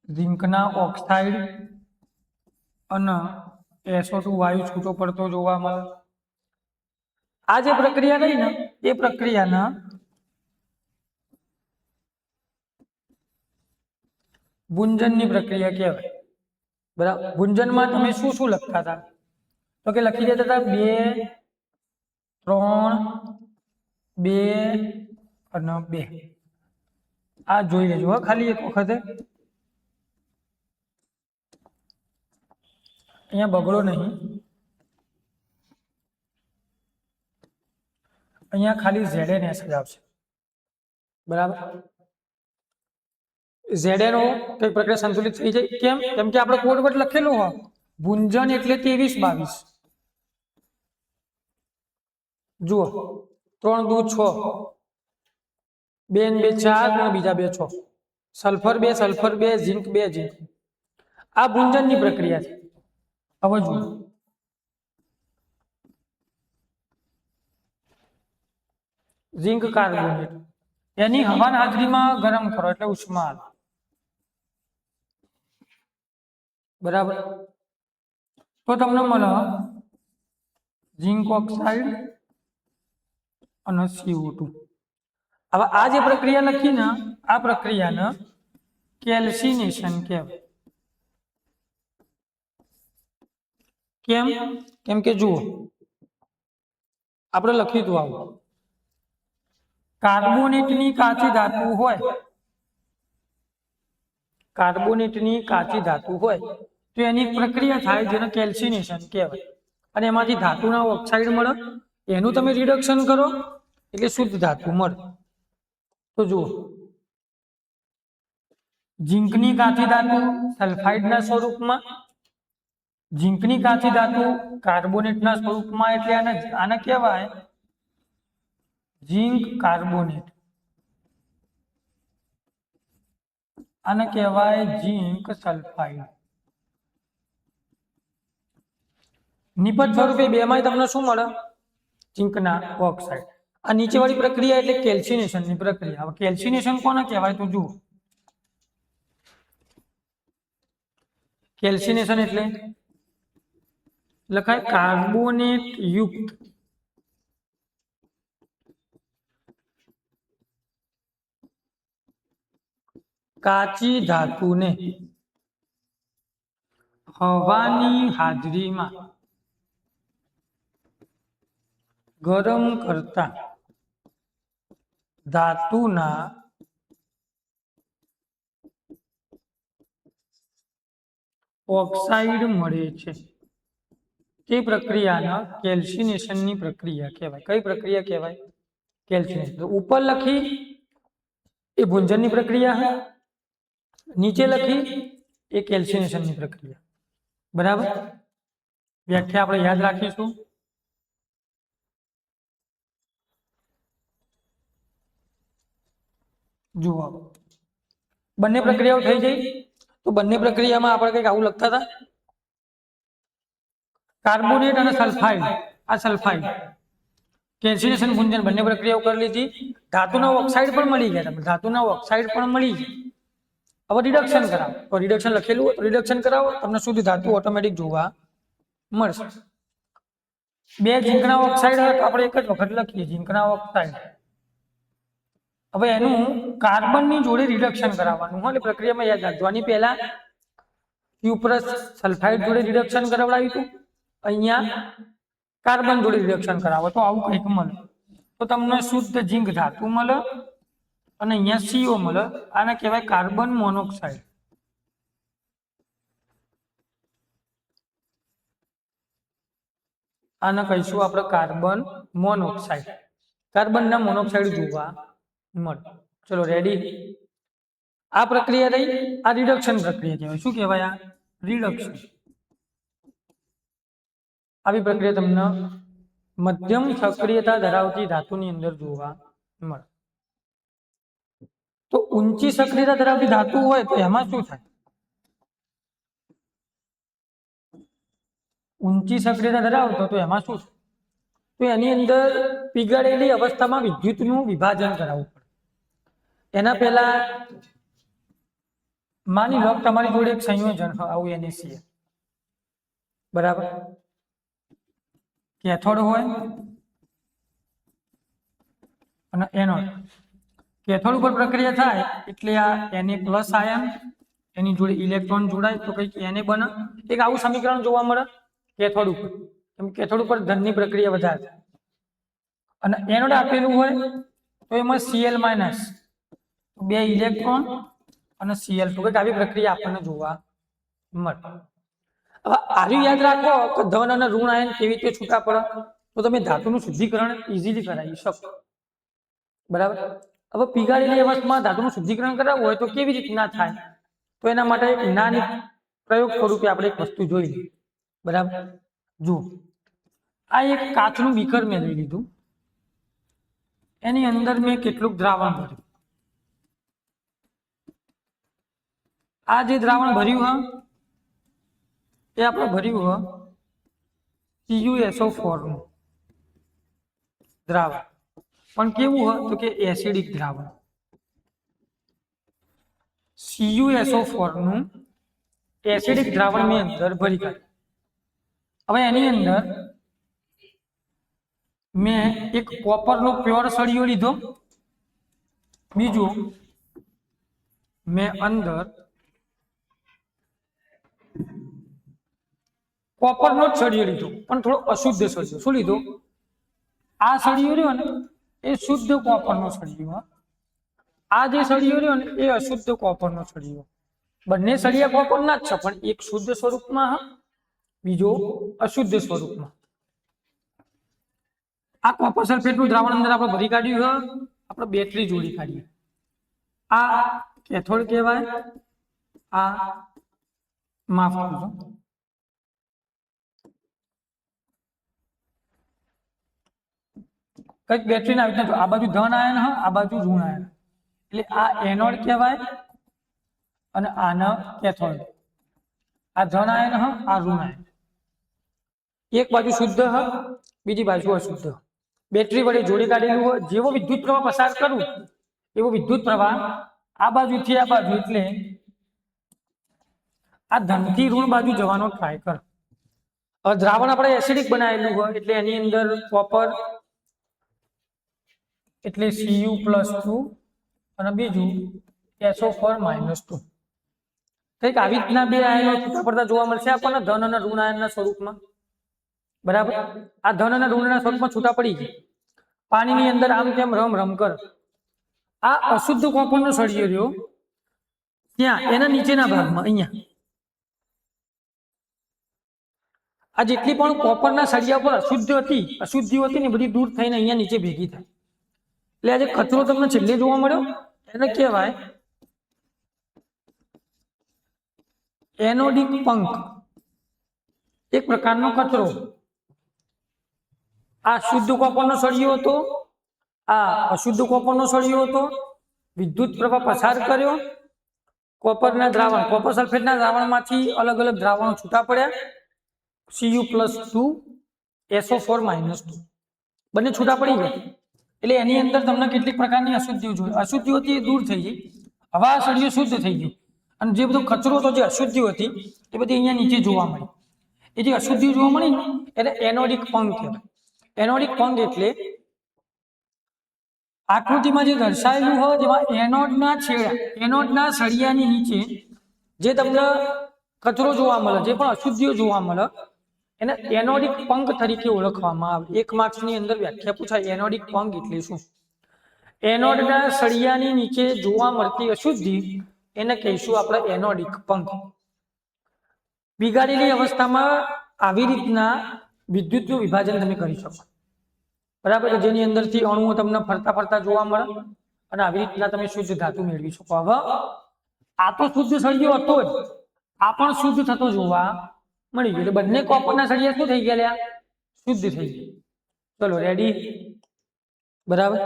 ઝીંકના ઓક્સાઇડ અને SO2 વાયુ છૂટો પડતો જોવા મળે આ જે પ્રક્રિયા રહી ને એ પ્રક્રિયાના ગુંજનની પ્રક્રિયા કહેવાય બરાબર ગુંજનમાં તમે શું શું લખતા હતા તો કે લખી દેતા હતા 2 3 2 અને 2 આ જોઈ લેજો ખાલી એક વખતે અહીંયા બગડો નહીં અહીંયા ખાલી ZnS જ આવશે બરાબર ZnO કઈ પ્રક્રિયા સંતુલિત થઈ જાય કેમ કે આપણે કોડ પર લખેલું હોય ગુંજન એટલે 23 22 જુઓ 3 દુ 6 2 ને 2 4 અને બીજા 2 6 સલ્ફર 2 ઝીંક 2 ઝીંક આ ગુંજનની પ્રક્રિયા છે હવે જુઓ ઝીંક કાર્બોનેટ એની હવાની હાજરીમાં ગરમ કરો એટલે ઉષ્મા આવે બરાબર તો તમને મળે ઝીંક ઓક્સાઇડ અને CO2 હવે આ જે પ્રક્રિયા લખી ને આ પ્રક્રિયાને કેલ્સિનેશન કહેવાય કેમ કે જુઓ આપણે લખ્યું હતું આવું કાર્બોનેટની કાચી ધાતુ હોય તો એની પ્રક્રિયા થાય જેને કેલ્સિનેશન કહેવાય અને એમાંથી ધાતુના ઓક્સાઇડ મળે એનું તમે રિડક્શન કરો એટલે શુદ્ધ ધાતુ મળે તો જુઓ ઝીંકની કાચી ધાતુ સલ્ફાઇડના સ્વરૂપમાં ઝીંકની કાચી ધાતુ કાર્બોનેટના સ્વરૂપમાં એટલે આને કહેવાય ઝીંક કાર્બોનેટ આને કહેવાય ઝીંક સલ્ફાઇડ નિપજ સ્વરૂપે બેમાં તમને શું મળે ઝીંકના ઓક્સાઇડ આ નીચેવાળી પ્રક્રિયા એટલે કેલ્સિનેશનની પ્રક્રિયા હવે કેલ્સિનેશન કોને કહેવાય તો જુઓ કેલ્સિનેશન એટલે લખાય કાર્બોનેટ યુક્ત કાચી ધાતુને હવાની હાજરીમાં ગરમ કરતા ધાતુના ઓક્સાઇડ મળે છે તે પ્રક્રિયાને કેલ્સિનેશનની પ્રક્રિયા કહેવાય. કઈ પ્રક્રિયા કહેવાય? કેલ્સિનેશન. તો ઉપર લખી એ ભૂંજનની પ્રક્રિયા, નીચે લખી એ કેલ્સિનેશનની પ્રક્રિયા. બરાબર? વ્યાખ્યા આપણે યાદ રાખીશું. જુઓ, બંને પ્રક્રિયાઓ થઈ ગઈ. તો બંને પ્રક્રિયામાં આપણે કંઈક આવું લખતા હતા, કાર્બોનેટ અને સલ્ફાઇડ. આ સલ્ફાઇડ કેલ્સિનેશન ભૂંજન બંને પ્રક્રિયાઓ કરી લીધી. ધાતુના ઓક્સાઇડ પણ મળી ગયા. તમને ધાતુના ઓક્સાઇડ પણ મળી ગયા. હવે રિડક્શન કરાવો. તો રિડક્શન લખેલું હોય તો રિડક્શન કરાવો, તમને શુદ્ધ ધાતુ ઓટોમેટિક જોવા મળશે. બે ઝીંકના ઓક્સાઇડ હોય તો આપણે એક જ વખત લખીએ ઝીંકના ઓક્સાઇડ. હવે એનું કાર્બનની જોડે રિડક્શન કરાવવાનું હોય. એટલે પ્રક્રિયામાં યાદ રાખજો. આની પહેલા ક્યુપ્રસ સલ્ફાઇડ જોડે રિડક્શન કરાવડાવ્યું હતું, અહીંયા કાર્બન જોડે રિડક્શન કરાવો તો આવું કંઈક મળે. તો તમને શુદ્ધ ઝીંક ધાતુ મળે અને અહીંયા CO મળે. આને કહેવાય કાર્બન મોનોક્સાઇડ. આને કહીશું આપણે કાર્બન મોનોક્સાઇડ. કાર્બનના મોનોક્સાઇડ જોવા મળે. ચલો રેડી. આ પ્રક્રિયા રહી. આ રિડક્શન પ્રક્રિયા કહેવાય. શું કહેવાય? આ રિડક્શન. આવી પ્રક્રિયા તમને મધ્યમ સક્રિયતા ધરાવતી ધાતુની અંદર જોવા મળે. તો ઊંચી સક્રિયતા ધરાવતી ધાતુ હોય તો એમાં શું થાય? ઊંચી સક્રિયતા ધરાવતો તો એમાં શું થાય? તો એની અંદર પીગળેલી અવસ્થામાં વિદ્યુતનું વિભાજન કરાવવું પડે. એના પહેલા માની લો તમારી જોડે એક સંયોજન આવું NaCl, બરાબર? કેથોડ હોય અને એનોડ. કેથોડ ઉપર પ્રક્રિયા થાય એટલે આ Na+ આયન એની જોડે ઇલેક્ટ્રોન જોડાય તો કંઈક Na બને. એક આવું સમીકરણ જોવા મળે કેથોડ ઉપર. કેમ કેથોડ ઉપર ધનની પ્રક્રિયા વધારે થાય. અને એનોડ આપેલું હોય તો એમાં Cl- બે ઇલેક્ટ્રોન અને Cl2 કંઈક આવી પ્રક્રિયા આપણને જોવા મળે. હવે આર્યું યાદ રાખો કે ધન અને ઋણ આયન કેવી રીતે છૂટા પડે તો તમે ધાતુનું શુદ્ધિકરણ ઇઝીલી કરાવી શકો. બરાબર? હવે પીગાળેલી અવસ્થામાં ધાતુનું શુદ્ધિકરણ કરાવવું હોય તો કેવી રીતના થાય? તો એના માટે એક નાની પ્રયોગ સ્વરૂપે આપણે એક વસ્તુ જોઈ લઈએ. બરાબર? જુઓ, આ એક કાચનું બીકર મેં લઈ લીધું. એની અંદર મેં કેટલુંક દ્રાવણ ભર્યું. આ જે દ્રાવણ ભર્યું એ આપણે ભર્યું CuSO4 નું દ્રાવણ. પણ કેવું હોય તો કે એસિડિક દ્રાવણ. CuSO4 નું એસિડિક દ્રાવણ મેં અંદર ભરી કાઢ્યું. હવે એની અંદર મેં એક કોપરનો પ્યોર સળિયો લીધો. બીજું મેં અંદર કોપરનો જ સળિયો લીધો પણ થોડો અશુદ્ધ સળિયો. શું લીધો? આ સળિયો રહ્યો ને એ શુદ્ધ કોપરનો સળિયો. આ જે સળિયો રહ્યો ને એ અશુદ્ધ કોપરનો સળિયો. બંને સળિયા કોપરના જ છે પણ એક શુદ્ધ સ્વરૂપમાં બીજો અશુદ્ધ સ્વરૂપમાં. આ કોપર સલ્ફેટનું દ્રાવણ અંદર આપણે ભરી કાઢ્યું. આપણે બેટરી જોડી કાઢીએ. આ કેથોડ કહેવાય. આ માફ કરજો, કઈક બેટરી ના આવી. આ બાજુ ધન આયન આ બાજુ ઋણ આયન. એટલે આ એનોડ કહેવાય અને આના કેથોડ. આ ધન આયન આ ઋણ આયન. એક બાજુ શુદ્ધ બીજી બાજુ અશુદ્ધ. બેટરી વડે જોડી કાઢેલું હોય. જેવો વિદ્યુત પ્રવાહ પસાર કરું એવો વિદ્યુત પ્રવાહ આ બાજુથી આ બાજુ, એટલે આ ધનથી ઋણ બાજુ જવાનો ટ્રાય કરો. દ્રાવણ આપણે એસિડિક બનાવેલું હોય એટલે એની અંદર કોપર એટલે Cu+2 અને બીજું SO4-2 કંઈક આવી રીતના બે આયનો છૂટા પડતા જોવા મળશે આપણને ધન અને ઋણ આયનના સ્વરૂપમાં. બરાબર, આ ધન અને ઋણના સ્વરૂપમાં છૂટા પડી જાય. પાણીની અંદર આમ તેમ રમ રમ કર. આ અશુદ્ધ કોપરનો સળિયો રહ્યો ત્યાં એના નીચેના ભાગમાં અહીંયા આ જેટલી પણ કોપરના સળિયા પર અશુદ્ધિઓ હતી ને બધી દૂર થઈને અહીંયા નીચે ભેગી થાય. એટલે આ જે કચરો તમને છેલ્લે જોવા મળ્યો એને કહેવાય એનોડિક પંક, એક પ્રકારનો કચરો. આ શુદ્ધ કોપરનો સળિયો હતો, આ અશુદ્ધ કોપરનો સળિયો હતો. વિદ્યુત પ્રવાહ પસાર કર્યો, કોપરના દ્રાવણ, કોપર સલ્ફેટના દ્રાવણમાંથી અલગ અલગ દ્રાવણો છૂટા પડ્યા, Cu+2 SO4-2 બંને છૂટા પડી ગયા. એટલે એની અંદર તમને કેટલીક પ્રકારની અશુદ્ધિઓ જોઈએ. અશુદ્ધિઓ હતી એ દૂર થઈ ગઈ, હવા સળિયો શુદ્ધ થઈ ગયું, અને જે બધો કચરો હતો, જે અશુદ્ધિઓ હતી એ બધી અહીંયા નીચે જોવા મળી. એ જે અશુદ્ધિઓ જોવા મળી ને એટલે એનોડિક પંક કહેવાય. એનોડિક પંક એટલે આકૃતિમાં જે દર્શાવેલું હોય જેમાં એનોડના છેડા, એનોડના સળિયાની નીચે જે તમને કચરો જોવા મળે, જે પણ અશુદ્ધિઓ જોવા મળે એને એનોડિક પંક તરીકે ઓળખવામાં આવે. 1 માર્ક્સની અંદર વ્યાખ્યા પૂછાય એનોડિક પંક એટલે શું. એનોડના સળિયાની નીચે જોવા મળતી અશુદ્ધિ એને કહીશું આપણે એનોડિક પંક. બિગાડેલી અવસ્થામાં આવી રીતના વિદ્યુતનું વિભાજન તમે કરી શકો. બરાબર, જેની અંદરથી અણુઓ તમને ફરતા ફરતા જોવા મળે અને આવી રીતના તમે શુદ્ધ ધાતુ મેળવી શકો. હવે આ તો શુદ્ધ સળિયો હતો જ, આ પણ શુદ્ધ થતો જોવા મળી ગયું. એટલે બંને કોપરના સળિયા શું થઈ ગયા? શુદ્ધ થઈ ગયા. ચલો રેડી. બરાબર,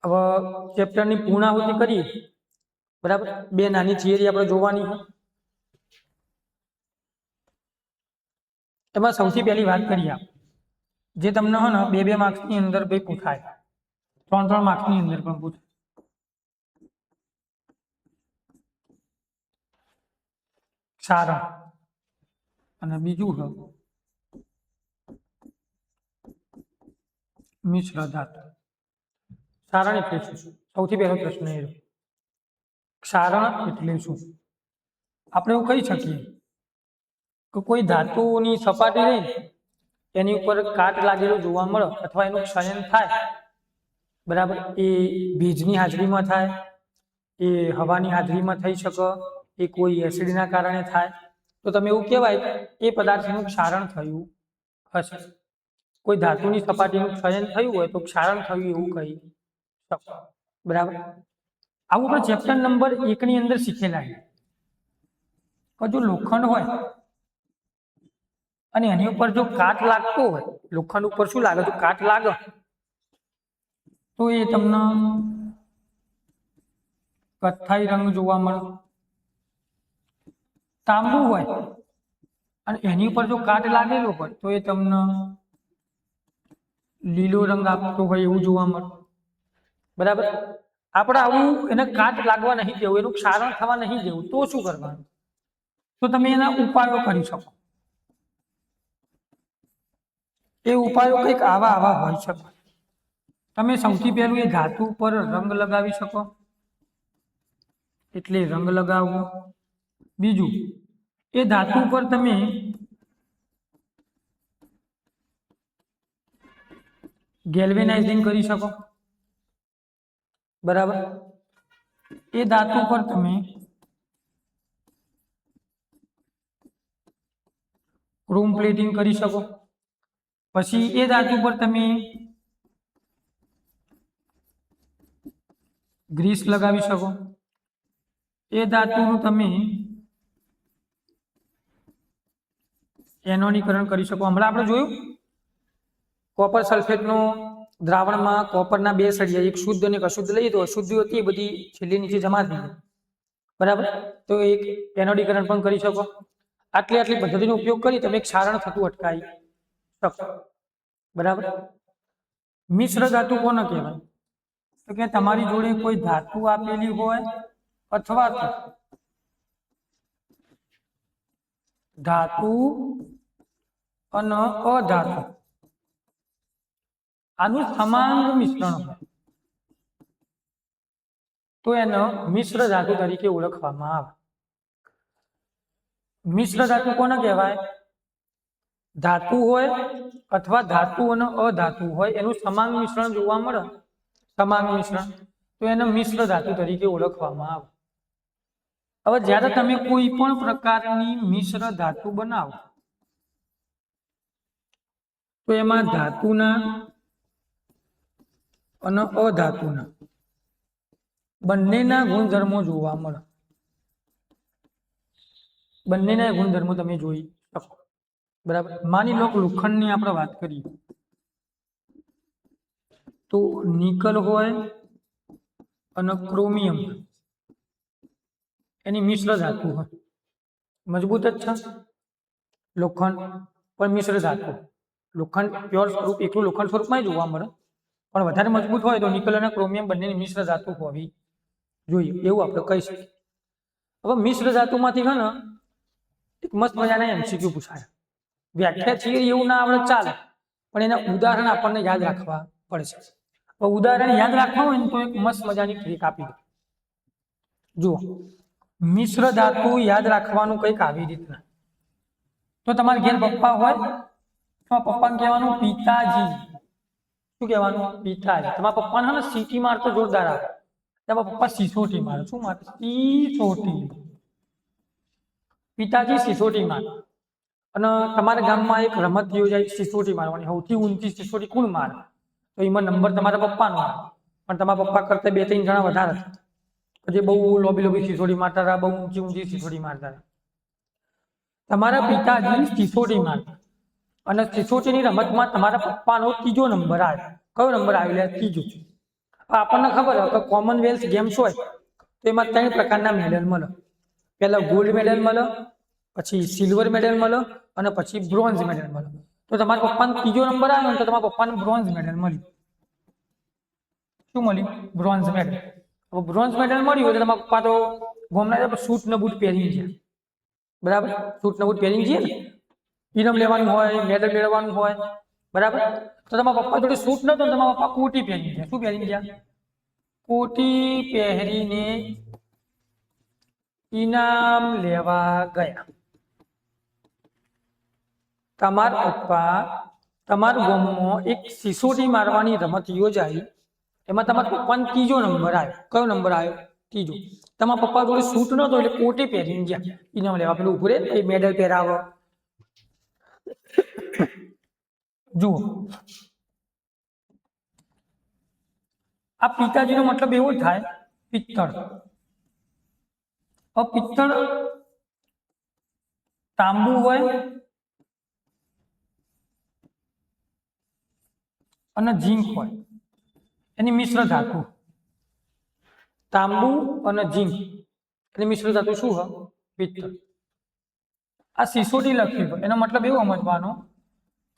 હવે ચેપ્ટરની પૂર્ણાહુતિ કરીએ. બરાબર, બે નાની થિયરી આપણે જોવાની છે. એમાં સૌથી પહેલી વાત કરીએ જે તમને હે ને 2 માર્ક્સની અંદર ભાઈ પૂછાય, 3 માર્ક્સની અંદર પણ પૂછાય. સારણ અને બીજું છે મિશ્ર ધાતુ. સારણ એટલે શું? સૌથી પહેલો પ્રશ્ન એ રહ્યો, સારણ એટલે શું? આપણે એવું કહી શકીએ કે કોઈ ધાતુની સપાટી રહે એની ઉપર કાટ લાગેલો જોવા મળે અથવા એનું ક્ષયન થાય. બરાબર, એ ભેજની હાજરીમાં થાય, એ હવાની હાજરીમાં થઈ શકે, એ કોઈ એસિડના કારણે થાય, તો તમે એવું કહેવાય એ પદાર્થનું ક્ષારણ થયું હશે. કોઈ ધાતુની સપાટીનું ક્ષયન થયું હોય તો ક્ષારણ થયું એવું કહી શકો. બરાબર, આવું આપણે ચેપ્ટર નંબર 1 ની અંદર શીખેલા છે. જો લોખંડ હોય અને એની ઉપર જો કાટ લાગતો હોય, લોખંડ ઉપર શું લાગે? જો કાટ લાગે તો એ તમને કથ્થાઈ રંગ જોવા મળે. તાંબુ હોય અને એની ઉપર જો કાટ લાગેલો હોય તો એ તમને લીલો રંગ આપતો હોય એવું જોવા મળે. બરાબર, આપણે આવું એને કાટ લાગવા નહીં દેવું, એનું ક્ષારણ થવા નહીં દેવું, તો શું કરવાનું? તો તમે એના ઉપાયો કરી શકો. એ ઉપાયો કંઈક આવા હોઈ શકે. તમે સૌથી પહેલું એ ધાતુ પર રંગ લગાવી શકો, એટલે રંગ લગાવવો. બીજું, એ ધાતુ પર તમે ગેલ્વેનાઇઝિંગ કરી શકો. બરાબર, એ ધાતુ પર તમે ક્રોમ પ્લેટિંગ કરી શકો. પછી એ ધાતુ પર તમે ગ્રીસ લગાવી શકો. એ ધાતુનું તમે એનોનીકરણ કરી શકો. હમણાં આપણે જોયું કોપર સલ્ફેટનો દ્રાવણમાં કોપરના 2 સળિયા, એક શુદ્ધ અને એક અશુદ્ધ લઈએ તો અશુદ્ધિ હતી એ બધી છેલ્લે નીચે જમા થઈ ગઈ. બરાબર, તો એક એનોડીકરણ પણ કરી શકો. આટલી પદ્ધતિનો ઉપયોગ કરી તમે ક્ષારણ થતું અટકાવી શકો. બરાબર, મિશ્ર ધાતુ કોને કહેવાય? તો કે તમારી જોડે કોઈ ધાતુ આપેલી હોય અથવા તો ધાતુ અને અધાતુ આનું સમાંગ મિશ્રણ હોય. તો એને મિશ્ર ધાતુ તરીકે ઓળખવામાં આવે. મિશ્ર ધાતુ કોને કહેવાય? ધાતુ હોય અથવા ધાતુ અને અધાતુ હોય એનું સમાંગ મિશ્રણ જોવા મળે, સમાંગ મિશ્રણ, તો એને મિશ્ર ધાતુ તરીકે ઓળખવામાં આવે. હવે જ્યારે તમે કોઈ પણ પ્રકારની મિશ્ર ધાતુ બનાવો તો એમાં ધાતુના અને અધાતુના બંનેના ગુણધર્મો જોવા મળે. બંનેના ગુણધર્મો તમે જોઈ શકો. બરાબર. માની લો લોખંડની આપણે વાત કરીએ તો નિકલ હોય અને ક્રોમિયમ એની મિશ્ર ધાતુ હોય. મજબૂત જ છે લોખંડ પણ મિશ્ર ધાતુ. લોખંડ પ્યોર સ્વરૂપ એકલું લોખંડ સ્વરૂપમાં જોવા મળે, પણ વધારે મજબૂત હોય તો નિકલ અને ક્રોમિયમ બંનેની મિશ્ર ધાતુ હોવી જોઈએ, એવું આપણે કહી શકીએ. હવે મિશ્ર ધાતુમાંથી છે ને એક મસ્ત મજાના એમસીક્યુ પૂછાય. વ્યાખ્યા છે એવું ના આપણે ચાલે, પણ એના ઉદાહરણ આપણને યાદ રાખવા પડશે. ઉદાહરણ યાદ રાખવા હોય ને તો એક મસ્ત મજાની ટ્રીક આપી દો. જુઓ, મિશ્ર ધાતુ યાદ રાખવાનું કંઈક આવી રીતના. તો તમારા ઘેર પપ્પા હોય તો પપ્પાને કહેવાનું પિતાજી. શું કહેવાનું? પિતાજી. તમારા પપ્પાને ને સીટી મારતો જોરદાર આવે. તમારા પપ્પા સિસોટી મારે. શું મારે? સિસોટી. પિતાજી સિસોટી મારે. અને તમારા ગામમાં એક રમત યોજાય સિસોટી મારવાની. સૌથી ઊંચી સિસોટી કોણ મારે? તો એમાં નંબર તમારા પપ્પાનો આવે, પણ તમારા પપ્પા કરતા 2-3 જણા વધારે જે બહુ લોબી સિસોટી મારતા હતા, બહુ ઊંચી સિસોટી મારતા હતા. તમારા પિતાજી સિસોટી મારતા અને સિસોટીની રમતમાં તમારા પપ્પાનો 3જો નંબર આવ્યો. કયો નંબર આવ્યો? 3જો. આપણને ખબર હોય કે કોમનવેલ્થ ગેમ્સ હોય તો એમાં 3 પ્રકારના મેડલ મળે. પહેલા ગોલ્ડ મેડલ મળે, પછી સિલ્વર મેડલ મળે અને પછી બ્રોન્ઝ મેડલ મળે. તો તમારા પપ્પાનો 3જો નંબર આવ્યો ને તો તમારા પપ્પાને બ્રોન્ઝ મેડલ મળી. શું મળ્યું? Bronze medal. હવે બ્રોન્ઝ મેડલ મળ્યું એટલે તમારા પપ્પા તો ગોમના સૂટ ને બૂટ પહેરીને છે. બરાબર? સૂટ ને બૂટ પહેરીને છે ને, ઇનામ લેવાનું હોય, મેડલ મેળવવાનું હોય. બરાબર? તો તમારા પપ્પા જોડે સૂટ નતો, તમારા પપ્પા કોટી પહેરીને ગયા. શું પહેરીને ગયા? કોટી પહેરીને ઇનામ લેવા ગયા. તમારા પપ્પા તમારા ગામમાં એક સિસોટી મારવાની રમત યોજાઈ, એમાં તમારા પપ્પાનો 3જો નંબર આવ્યો. કયો નંબર આવ્યો? 3જો. તમારા પપ્પા જોડે સૂટ નતો એટલે કોટી પહેરીને ગયા ઇનામ લેવા. પેલું ઉભું રે એ મેડલ પહેરાવો. જુઓ, આ પિતાજીનો મતલબ એવો થાય પિત્તળ. પિત્તળ તાંબુ હોય અને ઝીંક હોય, એની મિશ્ર ધાતુ. તાંબુ અને ઝીંક એની મિશ્ર ધાતુ શું હોય? પિત્તળ. આ સિસોટી લખ્યું હોય એનો મતલબ એવો સમજવાનો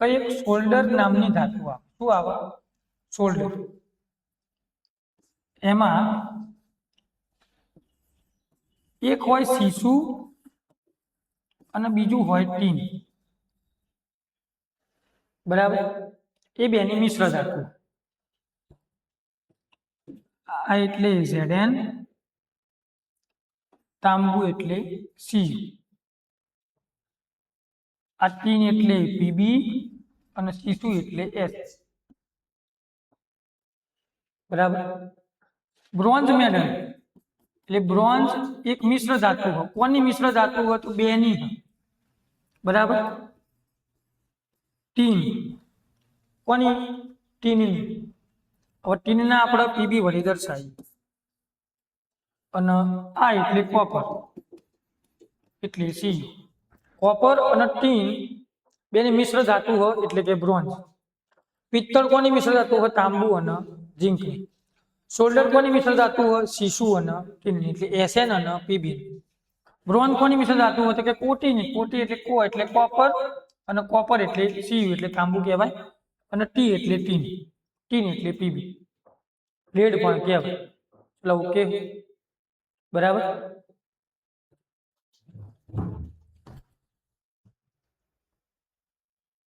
કે એક સોલ્ડર નામની ધાતુ આવે. શું આવે? સોલ્ડર. એમાં એક હોય સીસુ અને બીજું હોય ટીન. બરાબર? એ બેની મિશ્ર ધાતુ. આ એટલે Zn, તાંબુ એટલે Cu, આ ટીન એટલે Pb અને સીસુ એટલે S. બરાબર? બ્રોન્ઝ મેડલ એટલે બ્રોન્ઝ એક મિશ્ર ધાતુ હોય. કોની મિશ્ર ધાતુ હોય? તો બેની. બરાબર? ટીન કોની? ટીનની. હવે ટીનના આપણે પીબી વડે દર્શાવીએ અને આ એટલે કોપર એટલે સી. કોપર અને ટીન બેની મિશ્ર ધાતુ હોય એટલે કે બ્રોન્ઝ. પિત્તળ કોની મિશ્ર ધાતુ હોય? તાંબુ અને ઝીંકની. સોલ્ડર કોની મિશ્ર ધાતુ હોય? સીસુ અને ટીનની એટલે Sn અને પીબી. બ્રોન્ઝ કોની મિશ્ર ધાતુ હોય? તો કે કોટીની. કોટી એટલે કો એટલે કોપર અને કોપર એટલે Cu એટલે તાંબુ કહેવાય અને ટી એટલે ટીન. ટીન એટલે પીબી. લેડ પણ કહેવાય. એટલે ઓકે. બરાબર?